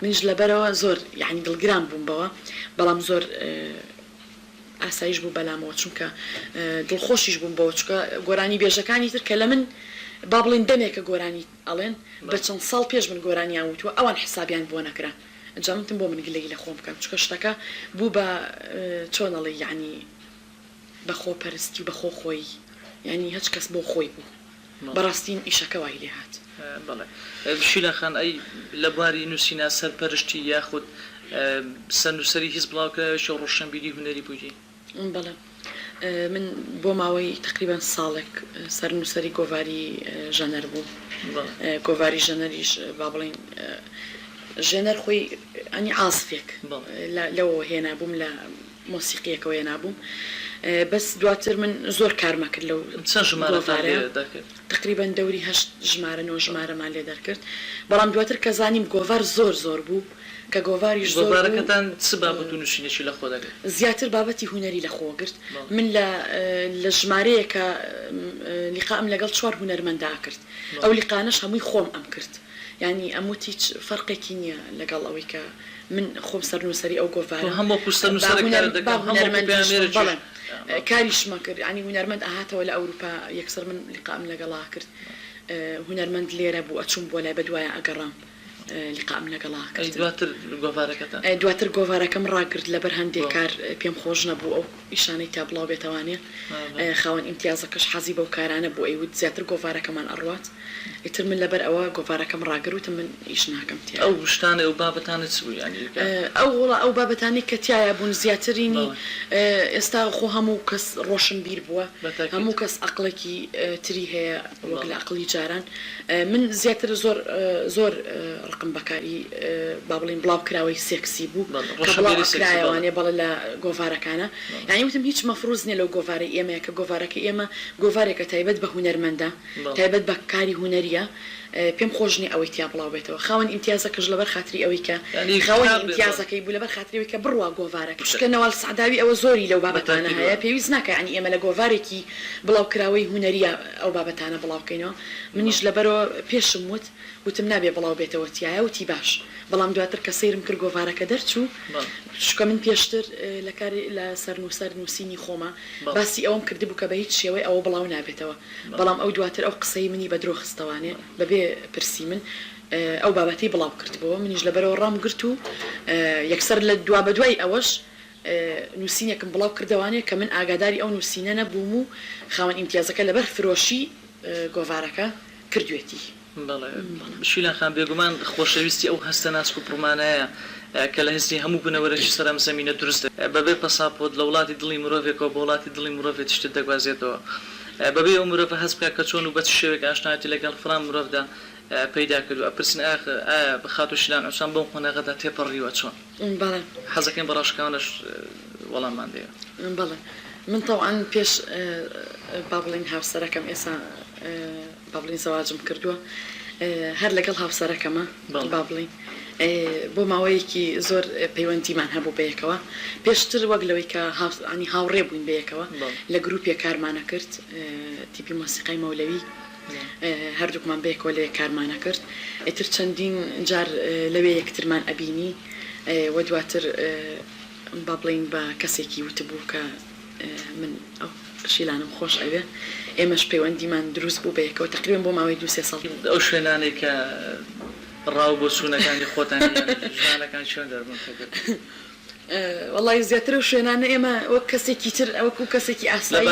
Speaker 3: منیش لەبەرەوە زۆر یعنی دڵگران بووم بەوە بەڵام زۆر ئاسایش بوو بەلامەوە چونکە دڵخۆشیش بووم بەوە چکە گۆرانی بێژەکانی تر کە لە من با بڵێن دەمێکە گۆرانی ئەڵێن بە چەند ساڵ پێش من گۆرانیان وتوە ئەوان حسابیان بۆ نەکرا ئەنجا منتم بۆ من گلەی لە خۆم بکەم چکە شتەکە بوو بە چۆنەڵی یعنی بەخۆ پەرستی و بەخۆ خۆی یعنی هیچ کەس بۆ خۆی بوو بەڕاستین ئیشەکە وای لێ هات.
Speaker 2: بشیلە خان ئەی لە بواری نووسینە سەرپەرشتی یاخود سەرنووسەری هیچ بڵاوکەوێکی ڕۆشنبیری هونەری بووی؟
Speaker 3: بەڵێ من بۆ ماوەی تقریبان ساڵێک سەرنووسەری گۆڤاری ژەنەر بوو گۆڤاری ژەنەریش با بڵێن ژێنەر خۆی ئەنی ئاسفێک لەوە هێنا بووم لە مۆسیقیەکەوە هێنا بووم بەس دواتر من زۆر کارمە کرد لەو تقریبان دەوری 8 ژمارە 9 ژمارەمان لێ دەرکرد بەڵام دواتر کە زانیم گۆڤار زۆر بوو کە گۆڤاریش
Speaker 2: زۆرەکەتان چ بابەت و نووسینێکی لە خۆ دەگرت؟
Speaker 3: زیاتر بابەتی هونەری لە خۆ گرت من لە ژمارەیە کە لیقام لەگەڵ 4 هونەرمەندا کرد ئەو لیقانەش هەمووی خۆم ئەم کرد یعنی ئەموت هیچ فەرقێکی نییە لەگەڵ ئەوەی کە من خۆم سەرنووسەری ئەو گۆڤارە کاریشمە کرد ینی هونەرمەند ئاهاتەوە لە ئەوروپا یەکسەر من لیقام لەگەڵا کرد هونەرمەند لێرە بوو ئەچوم بۆ لای بەدوایە ئەگەڕام لقام لەگەڵا
Speaker 2: دواتر گۆڤارەکەتان
Speaker 3: دواتر گۆڤارەکەم ڕاگرت لەبەر هەندێک کار پێم خۆش نەبوو ئەو ئیشانەی تا بڵاو بێتەوانێ خاوەن ئیمتیازەکەش حەزی بەو کارانە بوو ئەیوت زیاتر گۆڤارەکەمان ئەڕوات ئیتر من لەبەر ئەوە گۆڤارەکەم ڕاگرتم من ئیش ناکەم تیا
Speaker 2: ئەو شتانە ئەو بابەتانت چ بوو ینی
Speaker 3: ئەو بابەتانی کە تایە بوون زیاترینی ئێستا خۆ هەموو کەس ڕۆشن بیر بووە هەموو کەس عقلێکی تری هەیە وەک لە عقلی جاران من زیاتر زۆر ڕقم بەکاری با بڵین بڵاو کراوەی سێکسی بوو کرایەوانێ بەڵێ لە گۆڤارەکانە یعنی وتم هیچ مەفروز نیە لەو گۆڤارە ئێمەیە کە گۆڤارەکە ئێمە گۆڤارێکە تایبەت بە هونەرمەندە تایبەت بە کاری هونەریە پێم خۆشنی ئەوەی تیا بڵاو بێتەوە خاوەن ئیمتیازەکەش لەبەر خاتری ئەوەی کە خاوەن ئیمتیازەکەی بوو لەبەر خاتریەوەی کە بڕوا گۆڤارەکە شکە نەوال سعداوی ئەوە زۆری لەو بابەتانە هەیە پێویست ناکە ینی ئێمە لە گۆڤارێکی بڵاو کراوەی هونەریە ئەو بابەتانە بڵاوکەینەوە منیش لەبەرەوە پێشم وتم نابێ بڵاو بێتەوە تایە وتی باش بەڵام دواتر کە سەیرم کرد گۆڤارەکە دەرچوو شکە من پێشتر لە سەر نووسینی خۆمە باسی ئەوم کردی بوو کە بە هیچ شێوەی ئەوە بڵاو نابێتەوە بەڵام ئەو دواتر ئەو قسەی منی بە درۆ خستەوانێ بەبێ پرسی من ئەو بابەتی بڵاو کردبەوە منیش لەبەرەوە ڕام گرت و یەکسەر لە دوا بەدوای ئەوەش نووسینێکم بڵاو کردوانێ کە من ئاگاداری ئەو نووسینە نەبووم و خاوەن ئیمتیازەکە لەبەر فرۆشی گۆڤارەکە کردوێتی
Speaker 2: شیلان خان بێگومان خۆشەویستی ئەو هەستە ناسک و پڕمانەیە کە لە هەستی هەموو بنەوەرەی سەرم زەمینە دروستە بەبێ پەساپۆرت لە وڵاتی دڵی مرۆڤێکەوە بە وڵاتی دڵی مرۆڤێت شتت دەگوازێتەوە بەبێ ئەو مرۆڤ هەست بکات کە چۆن و بە شێوێک ئاشنایەتی لەگەڵ فلان مرۆڤدا پەیدا کردو ئەپرسن ئایا بەخات و شیلان ئەوسان بەم خۆنەغەدا تێپەڕیوە چۆن حەزەکەم بەڕاشکاوانش وەڵاممان دێوە
Speaker 3: بەڵێ من تەواان پێش با بڵین هاوسەرەکەم ئێستا با بڵین زەواجم کردووە هەر لەگەڵ هاوسەرەکەمە با بڵین بۆ ماوەیەکی زۆر پەیوەندیمان هەبوو بەیەکەوە پێشتر وەک لەوەی کە ئەنی هاوڕێ بووین بەیەکەوە لە گروپێک کارمانە کرد تیپی مۆسیقای مەولەوی هەردووکمان بەیەکەوە لێ کارمانە کرد ئیتر چەندین جار لەوێ یەکترمان ئەبینی وە دواتر با بڵین بە کەسێکی وتبوو کە من ئەو شیلانم خۆش ئەوێ ئێمەش پەیوەندیمان دروست بوو بەیەکەوە تقریبا بۆ ماوەی 2-3 ساڵ
Speaker 2: ئەو شوێنانەی کە ڕاو بۆ چوونەکانی خۆتان ژانەکان چۆن دەربوون
Speaker 3: وەڵی زیاتر و شوێنانە ئێمە وەک کەسێکی تر ئەوەکو کەسێکی ئاسایی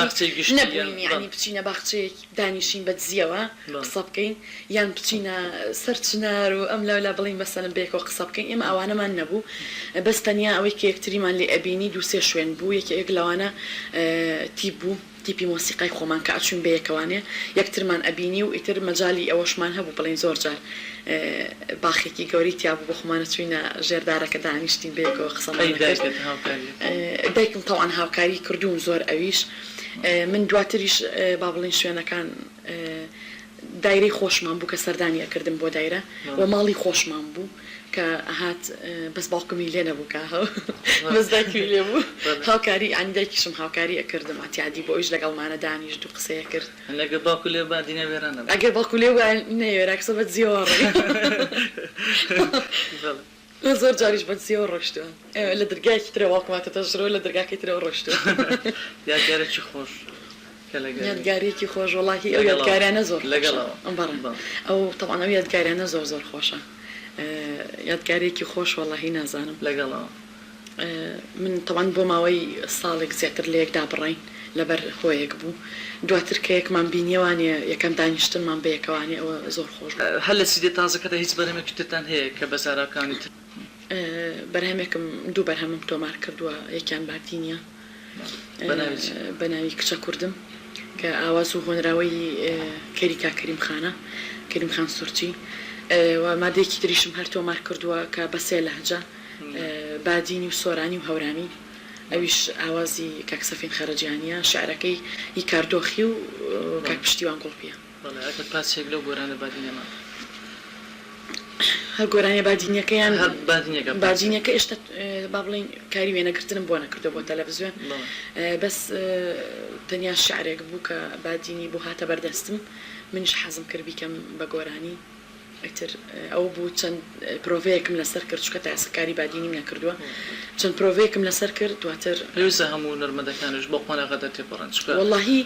Speaker 3: نەبووین ینی بچینە باخچەیەک دانیشین بە دزیەوە قسە بکەین یان بچینە سەر چنار و ئەم لەولا بڵین بەسەرم بێکەوە قسە بکەین ئێمە ئەوانەمان نەبوو بەس تەنیا ئەوەی کە یەکتریمان لێ ئەبینی 2-3 شوێن بوو یەک لەوانە تیپ بوو تیپی مۆسیقای خۆمان کە ئەچوون بەیەکەوانێ یەکترمان ئەبینی و ئیتر مەجای ئەوەشمان هەبوو بڵین زۆر جار باخێکی گەوری تیابوو بە خۆمانە چوینە ژێردارەکە دانیشتین بەیەکەوە قسەمان دایکم تەواان هاوکاری کردوون زۆر ئەویش من دواتریش با بڵین شوێنەکان دایرەی خۆشمان بوو کە سەردانی ئەکردم بۆ دایرە و ماڵی خۆشمان بوو کە هات بەس باوکمی لێ نەبوو کە بەس دایکی لێ بوو هاوکاری ئانی دایکیشم هاوکاری ئەکردم ئاتیادی بۆ ئەویش لەگەڵمانە دانیشت و قسەیە کرد
Speaker 2: لەگەڵ باوکو لێ بادینە وێرانە
Speaker 3: ئەگەر باوکو لێ نەوێرا کەسە بە جیۆڕی زۆر جاریش بە جیۆ ڕۆشتووە لە دەرگایەکی ترە واڵکماتە ژڕۆ لە دەرگاکەی ترەوە ڕۆشتووە
Speaker 2: یادگارێکی خۆش
Speaker 3: یادگارێکی خۆش وڵاهی ئەو یادگاریانە زۆر
Speaker 2: لەگەڵەوە
Speaker 3: ئەو تەواان ئەو یادگاریانە زۆر زۆر خۆشە یادگارێکی خۆش وەڵاهی نازانم
Speaker 2: لەگەڵەوە
Speaker 3: من تەوان بۆ ماوەی ساڵێک زیاتر لە یەکدا بڕین لەبەر خۆیەک بوو دواتر کە یەکمان بینیێوانێ یەکەم دانیشتنمان بەیەکەوانێ ئەوە زۆر خۆش
Speaker 2: هەر لە سیدێ تازەکەدا هیچ بەرهەمێکتان هەیە کە بەزارەکانی تر
Speaker 3: بەرهەمێکم دوو بەرهەمم تۆمار کردووە یەکیان بارتینیە بە ناوی کچە کوردم کە ئاواز و هۆنراوەی کەریکا کەریم خان سورچی و مادێکی تریشم هەر تۆمار کردووە کە بە 3 لەهجە بادینی و سۆرانی و هەورامی ئەویش ئاوازی کاکسەفین خەرەجیانیە شعرەکەی هی کاردۆخی و کاک پشتیوان گوڵپیە
Speaker 2: پاسێک لەو گۆرانە بادینەمان
Speaker 3: هەر گۆرانیە بادینیەکەیان بادینیەکە ئێشتا با بڵین کاری وێنەگرتنم بۆ نەکردو بۆ تەلەڤیزیۆن بەس تەنیا شعرێک بوو کە بادینی بۆ هاتە بەردەستم منش حەزم کرد بیکەم بە گۆرانی ئەتر ئەو بوو چەند پرۆڤەیەکم لەسەر کرد چکە تا ئێسکاری بادینیم نەکردووە چەند پرۆڤەیەکم لەسەر کرد دواتر
Speaker 2: پێویستە هەموو نەرمەندەکانش بۆ قۆناغەدا تێپەڕن چکە
Speaker 3: واللهی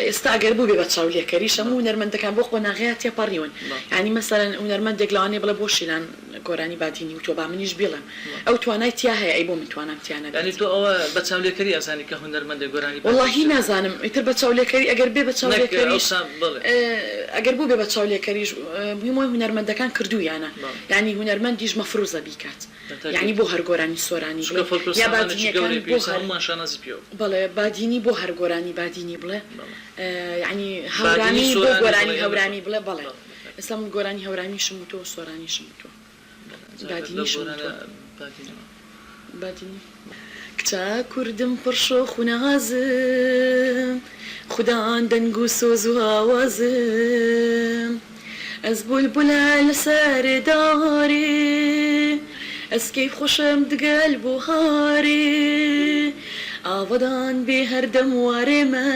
Speaker 3: ئێستا ئەگەر بوو بێ بە چاولێکەریش هەموو هونەرمەندەکان بۆ قۆناغەیە تێپەڕیون یعنی مەسەلەن هونەرمەندێک لەوانەیە بڵێ بۆ شیلان گۆرانی بادینی و تۆ با منیش بڵێم ئەو توانای تیا هەیە ئەی بۆ من توانم تیانە
Speaker 2: ینی تۆ ئەوە بە چاولێکەری ئەزانی کە هونەرمەندێک گۆرانی
Speaker 3: واللهی نازانم ئیتر بە چاولێکەری ئەگەر بێ بە چاولێکەریش ئەگەر بوو بێ بە چاولێکەریش بوومۆی هونەرمەندەکان کردویانە یعنی هونەرمەندیش مەفروزە بیکات یعنی بۆ هەر گۆرانی سۆرانی یا بڵێ بادینی بۆ هەر گۆرانی بادینی بڵێ یعنی هەورانی بۆ گۆرانی هەورانی بڵێ بڵێ ئێستا من گۆرانی هەورامیشم و تۆ سۆرانیشم تۆ بادینیشم بادینی کچا کوردم پڕشۆخ و نەغازم خوددان دەنگ و سۆز و هاوازم ئەس بولبولە لەسەر دارێ ئەسکەی خۆشم دگەل بۆ هارێ ئاوەدان بێ هەردەم وارێمە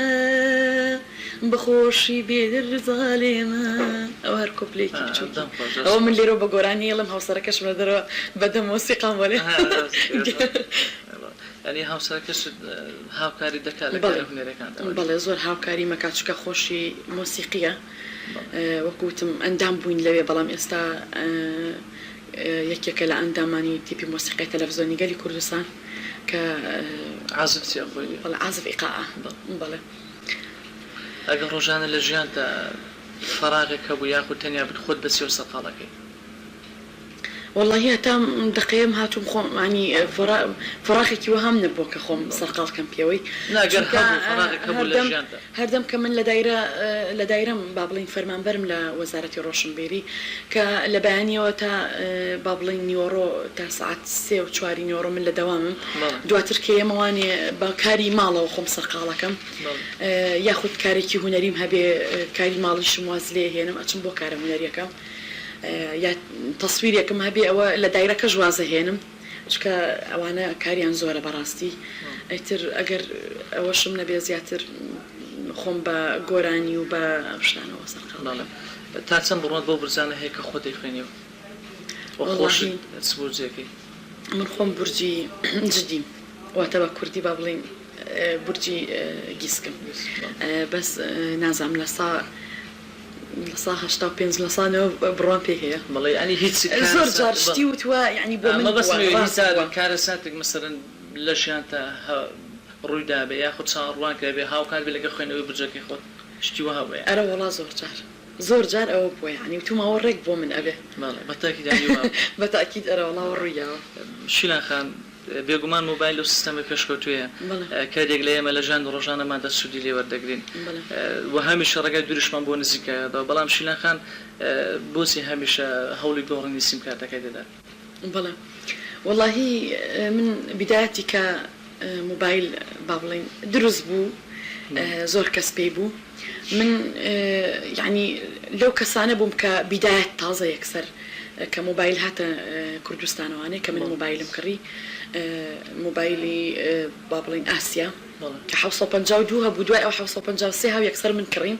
Speaker 3: بەخۆشی بێدرزالێمە ئەو هەر کۆپلێکی بچوو ئەوە من لێرە بە گۆرانی ئێڵم هاوسەرەکەشم لە دەرەوە بەدەم مۆسیقام وەلێ
Speaker 2: ینی هاوسەرەکەش هاوکاری دەکات لە هونەرەکان
Speaker 3: بەڵێ زۆر هاوکاری مەکات چکە خۆشی مۆسیقیە وەکوتم ئەندام بووین لەوێ بەڵام ئێستا یەکێکە لە ئەندامانی تیپی مۆسیقی تەلەڤیزۆنی گەلی کوردستان کە
Speaker 2: عازفی خۆی
Speaker 3: بەڵێ عازف ئیقاع بەڵێ
Speaker 2: ئەگەر ڕۆژانە لە ژیانتە فەراغێک هەبوو یاخود تەنیا بت خۆت بەسیەوە سەرقاڵەکەی
Speaker 3: والله هەتا دقەیەم هاتووم خۆم ینی فراغێکی وەهام نەبووە کە خۆم سەرقاڵکەم پێوەی هەردەم کە من لە دایرەم با بڵین فەرمانبەرم لە وەزارەتی ڕۆشنبیری کە لە بەیانیەوە تا با بڵین نیوەڕۆ تا سعات 3 و 4 نیوەڕۆ من لە دەوامم دواتر کە ئێمەوانێ بە کاری ماڵەوە خۆم سەرقاڵەکەم یاخود کارێکی هونەریم هەبێ کاری ماڵیشم واز لێ هێنم ئەچم بۆ کارە هونەریەکەم یا تەسویرێکم هەبێ ئەوە لە دایرەکە ژوازە هێنم چکە ئەوانە کاریان زۆرە بەڕاستی ئەیتر ئەگەر ئەوەشم نەبێ زیاتر خۆم بە گۆرانی و بە شتانەوە سەرقاڵە
Speaker 2: تا چەند بڕۆت بۆ برزانە هەیە کە خۆت دەیخوێنیەوە خۆشی سبورجێکی
Speaker 3: من خۆم بورجی جدیم واتە بە کوردی با بڵین بورجی گیسکم بەس نازام لە لە 85 لە سانەوە بڕوان پێ هەیە
Speaker 2: بەڵێ ینی هیچ
Speaker 3: زۆر جار شتی وتوە ینی بۆ من
Speaker 2: کارە ساتێک مەسەرەن لە ژیانتە ڕوویدا بێ یاخود چاڕوان کرا بێ هاوکار بێ لەگە خوێنەوەی برجەکەی خۆت شتی وە هەبێ
Speaker 3: ئەرە وەڵا زۆر جار ئەوە بووە ینی توماوە ڕێک بۆ من ئەبێ بەتاکید ئەرە وڵاوە ڕوویاوە
Speaker 2: شیلان خان بێگومان مۆبایل و سیستەمی پێشکەوتویە کارێک لە ئێمە لە ژان ڕۆژانەماندا سوودی لێ وەردەگرین و هەمیشە ڕێگای دوورشمان بۆ نزیکایەوە بەڵام شیلان خان بۆچی هەمیشە هەوڵی گۆڕینی سیمکارتەکەی دەدات
Speaker 3: بەڵێ وەڵاهی من بیدایەتی کە مۆبایل با بڵین دروست بوو زۆر کەس پێی بوو من یعنی لەو کەسانە بووم کە بیدایەت تازە یەکسەر کە مۆبایل هاتە کوردستانەوانێ کە من مۆبایلم کڕی مۆبایلی با بڵین ئاسیا کە 1952 هەبوو دوای ئەو 1953 هاو یەکسەر من کڕین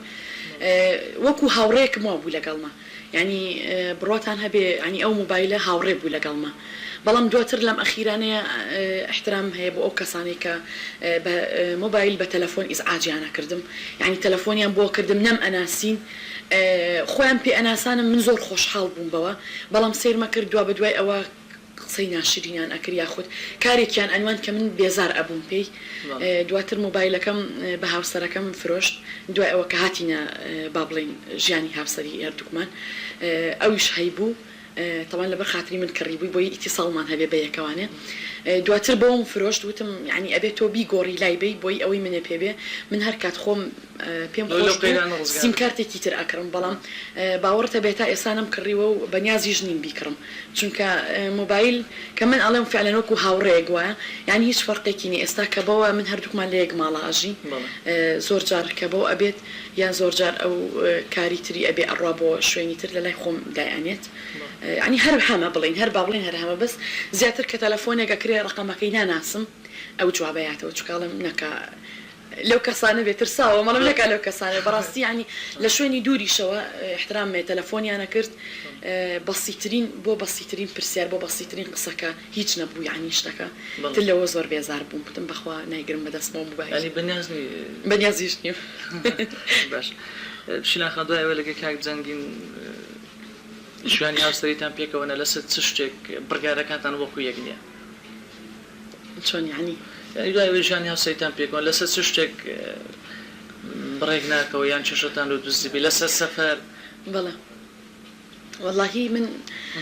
Speaker 3: وەکو هاوڕێکم وا بوو لەگەڵمە ینی بڕاتان هەبێ ینی ئەو مۆبایلە هاوڕێ بوو لەگەڵمە بەڵام دواتر لەم ئەخیرانەیە احترام هەیە بۆ ئەو کەسانی کە بە مۆبایل بە تەلەفۆن ئیزعاجیانە کردم ینی تەلەفۆنیان بۆ کردم نەم ئەناسین خۆیان پێ ئەناسانم من زۆر خۆشحاڵ بووم بەوە بەڵام سیرمە کرد دوا بە دوای ئەوە قسەی ناشرینیان ئەکرد یاخود کارێکیان ئەنوان کە من بێزار ئەبووم پێی دواتر مۆبایلەکەم بە هاوسەرەکەم فرۆشت دوای ئەوە کە هاتینە با بڵین ژیانی هاوسەری هەردووکمان ئەویش هەیبوو طبعا لەبەر خاتری من کڕی بووی بۆی ئیتیساڵمان هەبێ بە یەکەوانێ دواتر بۆم فرۆشت وتم ینی ئەبێت تۆ بیگۆڕی لای بی بۆی ئەوەی منە پێبێ من هەر کات خۆم پێم خۆش سیمکارتێکی تر ئەکڕم بەڵام باوەڕتە بێتا ئێسانم کڕیوە و بەنیازیش نیم بیکڕم چونکە مۆبایل کە من ئەڵێم فعلەنۆک و هاوڕێک وایە یعنی هیچ فەرقێکی نیە ئێستا کە بەوە من هەردووکمان لە یەک ماڵە ئاژین زۆر جار کە بەو ئەبێت یان زۆر جار ئەو کاری تری ئەبێ ئەڕوا بۆ شوێنی تر لە لای خۆم دایانێت ینی هەر هەمە بڵین هەر با بڵین هەر هەمە بەس زیاتر کە تەلەفۆنێک ئەکرێ ڕقەمەکەی ناناسم ئەو جوابەیاتەوە چکاڵم نەکە لەو کەسانە بێتتر ساوە مەڵم نەکە لەو کەسانە بەڕاستی ینی لە شوێنی دووریشەوە احترامێ تەلەفۆنیانە کرد بەسیترین بۆ بەسیترین پرسیار بۆ بەسیترین قسەکە هیچ نەبوو ینی شتەکە تر لەوە زۆر بێزار بووم بتم بەخوا نایگرم بەدەستمەوە موبایل بەنیازیش نیم
Speaker 2: باش شیلان خان دوای لەگە کاک جەنگین ژیانی هاوسەریتان پێکەوەنە لەسەر چ شتێک بڕگارەکانتان وەکو یەک نییە
Speaker 3: چۆن یعنی
Speaker 2: دوای ژیانی هاوسەریتان پێکەوە لەسەر چ شتێک بڕێک ناکەوە یان چێشتان و دوزیبی لەسەر سەفەر
Speaker 3: بەڵێ واللهی من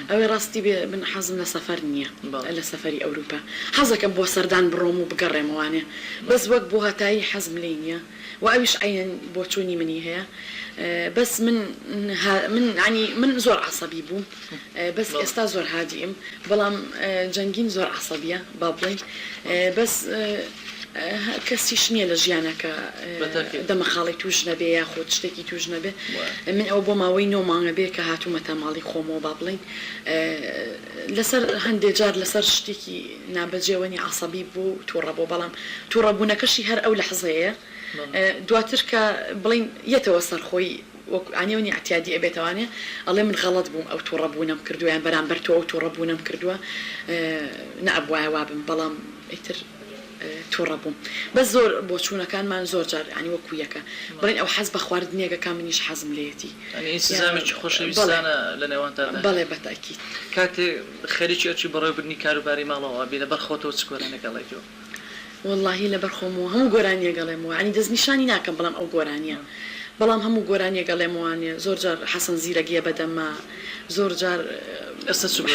Speaker 3: ئەوەی ڕاستی بێ من حەزم لە سەفەر نییە لە سەفەری ئەوروپا حەزەکەم بۆ سەردان بڕۆم و بگەڕێمەوانێ بەس وەک بۆ هەتایی حەزم لێ نییە و ئەویش عینەن بۆ چوونی منی هەیە بەس من زۆر عەسەبی بووم بەس ئێستا زۆر هادیئم بەڵام جەنگین زۆر عەسەبیە با بڵێین بەس کەسیش نییە لە ژیانەکە دەمەخاڵی توش نەبێ یاخۆت شتێکی توش نەبێ من ئەو بۆ ماوەی 9 مانگە بێ کە هاتوومەتە ماڵی خۆمەوە با بڵێن لەسەر هەندێک جار لەسەر شتێکی نابەجێوەنی عەسەبی بوو تووڕەبوو بەڵام تووڕەبوونەکەشی هەر ئەو لەحزەیە دواتر کە بڵین یەتەوە سەرخۆی ئانیێنی ئەتیادی ئەبێتەوانێ ئەڵێ من غەڵەت بووم ئەو تووڕەبوونەم کردووە یان بەرامبەر تۆ ئەو تووڕەبوونەم کردووە نەئەبوایە وابم بەڵام ئیتر تووڕە بووم بە زۆر بۆ چوونەکانمان زۆر جار ینی وەکو یەکە بڵێن ئەو حەز بە خواردنیەکە منیش حەزم لێتی
Speaker 2: سزامێکی خۆشەویستانە لە نێوانتان
Speaker 3: بەڵێ بەتاکید
Speaker 2: کاتێ خەریکی ئەرچی بەڕێوەبردنی کاروباری ماڵەوە بێ لەبەر خۆتەوە چ گۆرانەگەڵێتەوە
Speaker 3: واللهی لەبەر خۆمەوە هەموو گۆرانیە گەڵێمەوە ینی دەستنیشانی ناکەم بەڵام ئەو گۆرانیە بەڵام هەموو گۆرانیە گەڵێمەوانێ زۆر جار حەسەن زیرەگیە بەدەمە زۆر جار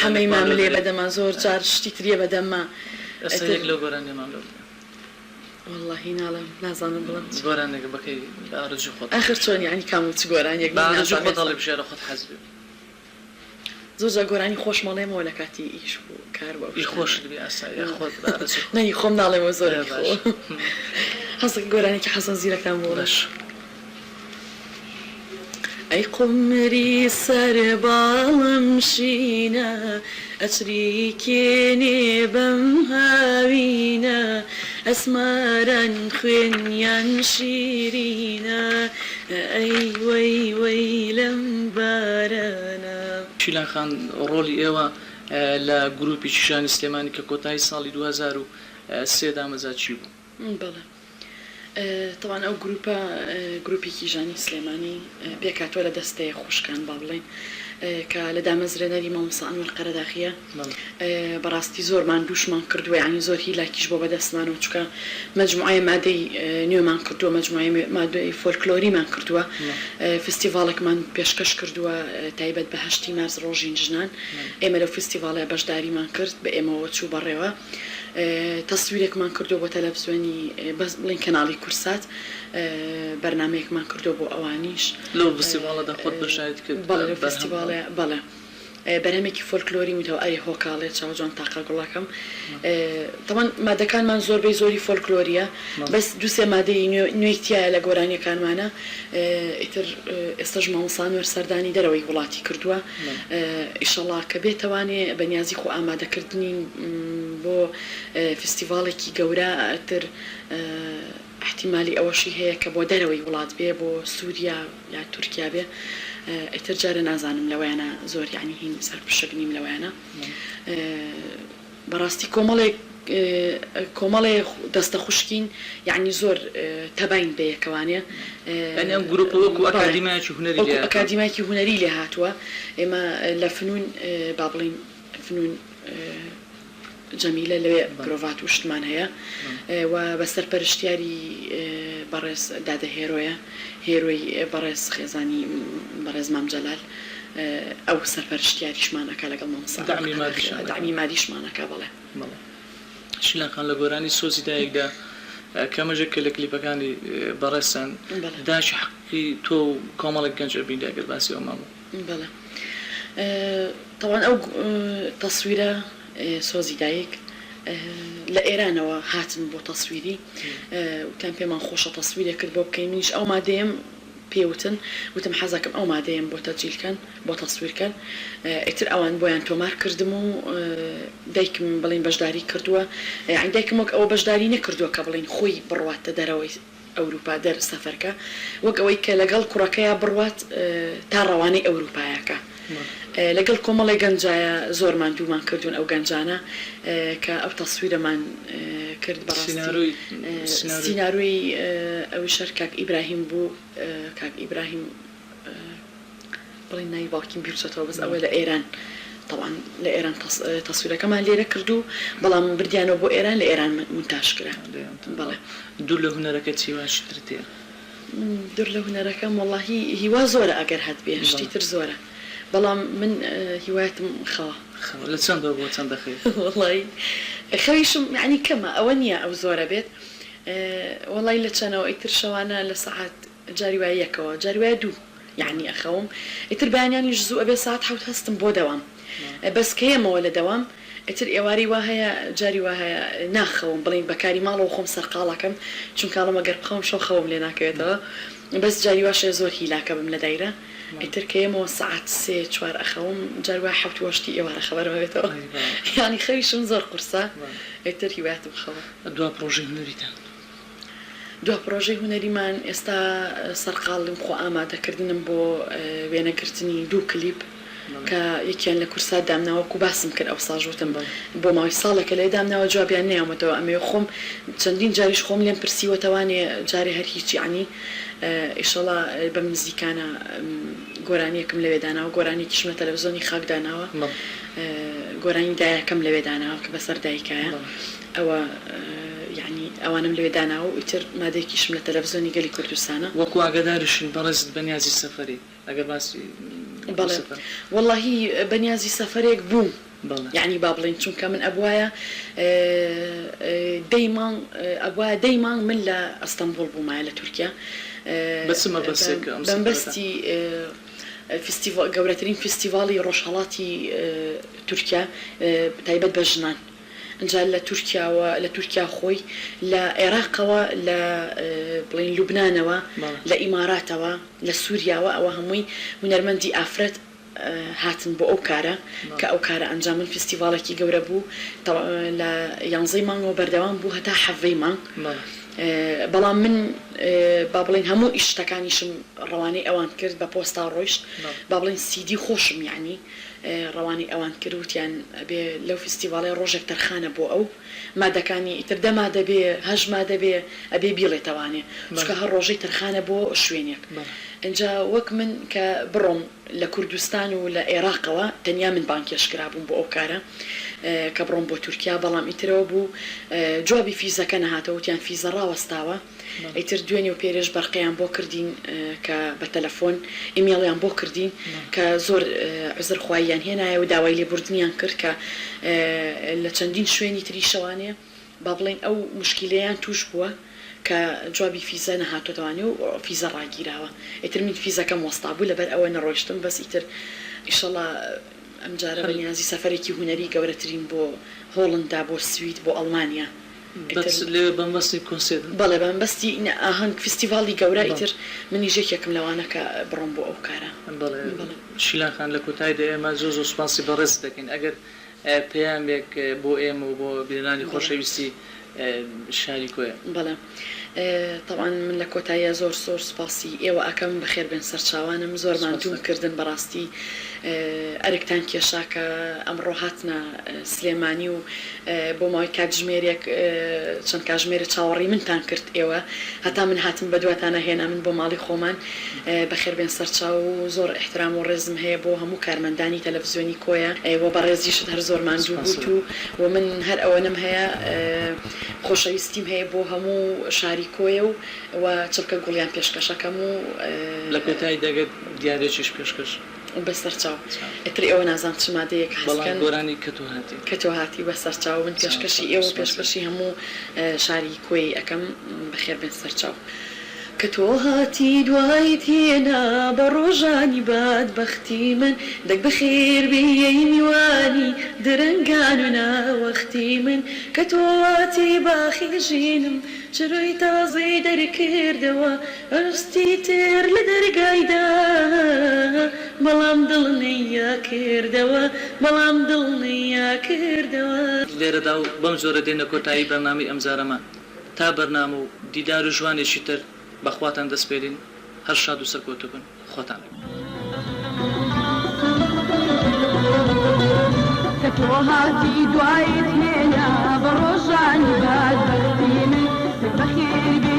Speaker 3: حەمەی ماملێ بەدەمە زۆر جار شتی تریە بەدەمە
Speaker 2: لەو گۆرانیە ماملەوە
Speaker 3: واللهی ناڵم نازانم بڵم
Speaker 2: گۆرانێک بەکەی ئارزوی خۆت
Speaker 3: ئاخر چۆن ینی کامل چ گۆرانێک
Speaker 2: ئارزوی خۆت دەڵێ بژێرە خۆت حەز بێ
Speaker 3: زۆر جار گۆرانی خۆشمەڵێمەوە لە کاتی ئیش بوو کار بۆ
Speaker 2: خۆش بێ ئاسایی خۆت
Speaker 3: نەی خۆم ناڵێمەوە زۆر هەستێک گۆرانێکی حەسەن زیرەکان بۆ لەش ئەی قمری سەر باڵم شینە ئەچریکێنێ بەم هاوینە ئەسماران خوێنیان شیرینە ئەی وەی وەی لەم بارانە
Speaker 2: شیلان خان ڕۆلی ئێوە لە گروپی ژیانی سلێمانی کە کۆتایی ساڵی 2003 دامەزا چی بوو؟
Speaker 3: بەڵێ طبعا ئەو گروپێکی ژانی سلێمانی پێکاتوە لە دەستەیە خوشکان با بڵێن کە لە دامەزرێنەری مامۆستا ئەنوەر قەرەداخیە بەڕاستی زۆرمان دووشمان کردووە ینی زۆر هیلاکیش بۆ بەدەستمانەوە چونکە مەجموعەیە مادەی نوێمان کردووە مەجموعەی مادەی فۆلکلۆریمان کردووە فستیڤالێکمان پێشکەش کردووە تایبەت بە 8 مارس ڕۆژین ژنان ئێمە لەو فستیڤالە بەشداریمان کرد بە ئێمەوە چوو بەڕێوە تەسویرێکمان کردو بۆ تەلەڤیزیۆنی بڵین کەناڵی کورسات بەرنامەیەکمان کردو بۆ ئەوانیش
Speaker 2: لەو فستیڤالەدا خۆت بەشداریت کرد
Speaker 3: بەڵێ لەو فستیڤالە بەڵێ بەرهەمێکی فۆلکلۆری وتەوە ئەی هۆکاڵێ چاوجوان تاقە گوڵەکەم تەمان مادەکانمان زۆربەی زۆری فۆلکلۆریە بەس دووسێ مادەی نوێیتیایە لە گۆرانیەکانمانە ئیتر ئێستاژ مامۆستا ئەنوەر سەردانی دەرەوەی وڵاتی کردووە ئیشەڵڵا کە بێتەوانێ بەنیازی خۆ ئامادەکردنی بۆ فستیڤالێکی گەورە ئەتر احتیمالی ئەوەشی هەیە کە بۆ دەرەوەی وڵات بێ بۆ سووریا یا تورکیا بێ ئیتر جارە نازانم لەوەیانە زۆر یعنی هین سەرپشک نیم لەوەیانە بەڕاستی کۆمەڵێ دەستە خوشکین یعنی زۆر تەباین بە یەکەوانێ
Speaker 2: ئەم گروپ وەکو
Speaker 3: ئەکادیمایکی هونەری لێ هاتووە ئێمە لە فنون با بڵین فنون جەمیلە لەوێ گرۆڤات و شتمان هەیە و بەسەر پەرشتیاری بەڕێز دادە هێرۆیە هێرۆی بەڕێز خێزانی بەڕێز مام جەلال ئەو سەرپەرشتیاریشمانەکە لەگەڵ مامۆستا دامی مادیشمانەکە بڵێ
Speaker 2: شیلان خان لە گۆرانی سۆزیدایەکدا کەمەژێک کە لە کلیپەکانی بەڕێزان داشی حەقی تۆ و کۆمەڵێک گەنج ئەبیندا ئەگەر باسی ئەو مامۆ
Speaker 3: بەڵێ تەوان ئەو تەسویرە سۆزی دایک لە ئێرانەوە هاتن بۆ تەسویری وتیان پێمان خۆشە تەسویرێک کرد بۆ بکەین منیش ئەو مادەیەم پێوتن وتم حەزەکەم ئەو مادەیەم بۆ تەجیلکەن بۆ تەسویرکەن ئیتر ئەوان بۆیان تۆمار کردم و دایکم بڵین بەشداری کردووە یعنی دایکم وەک ئەوە بەشداری نەکردووە کە بڵین خۆی بڕواتە دەرەوەی ئەوروپا دەر سەفەرکە وەک ئەوەی کە لەگەڵ کوڕەکەیە بڕوات تا ڕەوانەی ئەوروپایەکە لەگەڵ کۆمەڵی گەنجایە زۆرمان دوومان کردوون ئەو گەنجانە کە ئەو تەسویرەمان کرد بەڕاستی سیناروی ئەوی شەر کاک ئیبراهیم بوو کاک ئیبراهیم بڵێن ناوی باوکیم بیرچێتەوە بەس ئەوە لە ئێران طبعا لە ئێران تەسویرەکەمان لێرە کردو بەڵام بردیانەوە بۆ ئێران لە ئێران منتاش کرا بەڵێ
Speaker 2: دوور لە هونەرەکە چی واشتر تێ
Speaker 3: دوور لە هونەرەکەم وەڵاهی هیوا زۆرە ئەگەر هەت بێ شتی تر زۆرە بەڵام من هیوایەتم خەوە
Speaker 2: لە چەندەوە بۆ چەند دەخێت
Speaker 3: وەڵی خەویشم یعنی کەمە ئەوە نییە ئەو زۆرە بێت وەڵی لە چەنەوە ئیتر شەوانە لە سەعات جاری وای یەکەوە جاری وای دوو یعنی ئەخەوم ئیتر بەیانیانیش زوو ئەبێ ساعت حەوت هەستم بۆ دەوام بەس کەیەمەوە لە دەوام ئیتر ئێواری وا هەیە جاری وا هەیە ناخەوم بڵین بەکاری ماڵەوە خۆم سەرقاڵەکەم چونکاڵەمە گەر بخەوم شەو خەوم لێ ناکەوێتەوە بەس جاری واشە زۆر هیلاکە بم لە دایرە ئیتر کەیەمەوە ساعت سێ چوار ئەخەوم جاری وا حەوت وەشتی ئێوارە خەبەرەوێتەوە یانی خەویشم زۆر قورسە ئیتر هیوایەتم خەوە
Speaker 2: دوا پرۆژەی هونەریتان
Speaker 3: دو پرۆژەی هونەریمان ئێستا سەرقاڵم خۆ ئامادەکردنم بۆ وێنەگرتنی دوو کلیپ کە یەکیان لە کورسا دامناوەکو باسم کرد ئەو ساژوتم بۆ ماوەی ساڵێکە لێ دامناوە جوابیان نێومەتەوە ئەمێ خۆم چەندین جاریش خۆم لێم پرسیوەتەوانێ جارێ هەر هیچی عنی ئیشەڵا بەم نزیکانە گۆرانیەکەم لەوێداناوە گۆرانێکیشم لە تەلەڤیزۆنی خاکداناوە گۆرانی دایەکەم لەوێداناوە کە بەسەر دایکایە ئەوە یعنی ئەوانم لێ داناوە و ئیتر مادەیەکیشم لە تەلەڤیزۆنی گەلی کوردستانە
Speaker 2: وەکو ئاگادارشین بەڕێزت بەنیازی سەفەری ئەگەر باسی
Speaker 3: بەڵێ وەڵاهی بەنیازی سەفەرێک بووم یعنی با بڵێن چونکە من ئەبوایە دەی مانگ من لە ئەستەمبۆڵ بوومایە لە تورکیا بەمبەستی گەورەترین فستیڤاڵی ڕۆژهەڵاتی تورکیا تایبەت بە ژنان اینجا لە تورکیا خۆی لە عێراقەوە لە بڵین لوبنانەوە لە ئیماراتەوە لە سووریاوە ئەوە هەمووی هونەرمەندی ئافرەت هاتن بۆ ئەو کارە کە ئەو کارە ئەنجام من فستیڤاڵێکی گەورە بوو لە 11 مانگەوە بەردەوام بوو هەتا 7 مانگ بەڵام من با بڵین هەموو ئیشتەکانیشم ڕەوانەی ئەوان کرد بە پۆستا ڕۆیشت با بڵین سیدی خۆشم یعنی ڕەوانی ئەوان کردوتیان بێ لەو فستیڤاڵی ڕۆژێک تەرخانە بۆ ئەو مادەکانی ئیتر دەما دەبێ هەژما دەبێ ئەبێ بیڵێتەوانێ چکە هەر ڕۆژەی تەرخانە بۆ شوێنێک اینجا وەک من کە بڕۆم لە کوردستان و لە عێراقەوە تەنیا من بانکێشکرا بووم بۆ ئەو کارە کە بڕۆم بۆ تورکیا بەڵام ئیترەوە بوو جوابی فیزەکە نەهاتەوەتیان فیزە ڕاوەستاوە ئیتر دوێنێ و پێرێش بەرقەیان بۆ کردین کە بە تەلەفۆن ئیمێڵیان بۆ کردین کە زۆر عزر خواییان هێنایە و داوای لێبوردنیان کرد کە لە چەندین شوێنی تری شەوانێ با بڵێن ئەو مشکیلەیان توش بووە کە جوابی فیزە نەهاتۆتەوانێ و فیزە ڕاگیراوە ئیتر من فیزەکەم وەستا بوو لەبەر ئەوە نەڕۆیشتم بەس ئیتر ئیشەڵا ئەم جارە بەنیازی سەفەرێکی هونەری گەورەترین بۆ هۆڵندا بۆ سوید بۆ ئەڵمانیا
Speaker 2: بەمبەستی کۆنسێت
Speaker 3: بەڵێ بەمبەستی ئاهەنگ فستیڤاڵی گەورە ئیتر منیژێک یەکم لەوانە کە بڕۆم بۆ ئەو کارە
Speaker 2: شیلان خان لە کۆتاییدا ئێمە زۆر سوپاسی بەڕێز دەکەین ئەگەر پەیامێک بۆ ئێمە و بۆ بیرانی خۆشەویستی شاری کۆیە
Speaker 3: بەڵێ طبعا من لە کۆتاییە زۆر سوپاسی ئێوە ئەەکەم بەخێر بن سەرچاوانم زۆرمان دووم کردن بەڕاستی ئەرکتان کێشاکە ئەمڕۆ هاتنە سلێمانی و بۆ ماوەی کاتژمێرێک چەند کاتژمێرە چاوەڕی منتان کرد ئێوە هەتا من هاتم بە دواتانە هێنا من بۆ ماڵی خۆمان بەخێر بێن سەرچاو و زۆر احترام و ڕێزم هەیە بۆ هەموو کارمەندانی تەلەڤیزۆنی کۆیە ئەوە بە ڕێزیشت هەر زۆرمان دوو بوت و من هەر ئەوەنم هەیە خۆشەویستیم هەیە بۆ هەموو شاری کۆیە و چڵکە گوڵیان پێشکەشەکەم و
Speaker 2: لە کۆتایی دەگەت دیارێکیش پێشکەش
Speaker 3: بەسەرچاو ئەتر ئێوە نازان چمادەیەک
Speaker 2: بەڵام گۆرانی کە
Speaker 3: تۆ هاتی بەسەرچاو من پێشکەشی ئێوە پێشکەشی هەموو شاری کۆی ئەەکەم بەخێر بێن سەرچاو کە تۆ هاتی دوای تێنا بە ڕۆژانی بادبەختی من دەک بەخێر بێی میوانی درەنگان و ناوەختی من کە تۆ هاتی باخی ژینم چڕۆی تازەی دەرکردەوە ئەستی تر لە دەرگایدا بەڵام دڵنیا کردەوە بەڵام دڵنیا کردەوە
Speaker 2: لێرەدا و بەم زۆرە دێنە کۆتایی بەرنامی ئەمجارەمان تا بەرنامە و دیدار و جوانێکی تر بەخواتان دەستپێرین هەر شاد و سەرکەوتو بن خۆتان
Speaker 1: کە تۆ هاتی دوایت هێنا بە ڕۆژانی بادبەختی من بەخێر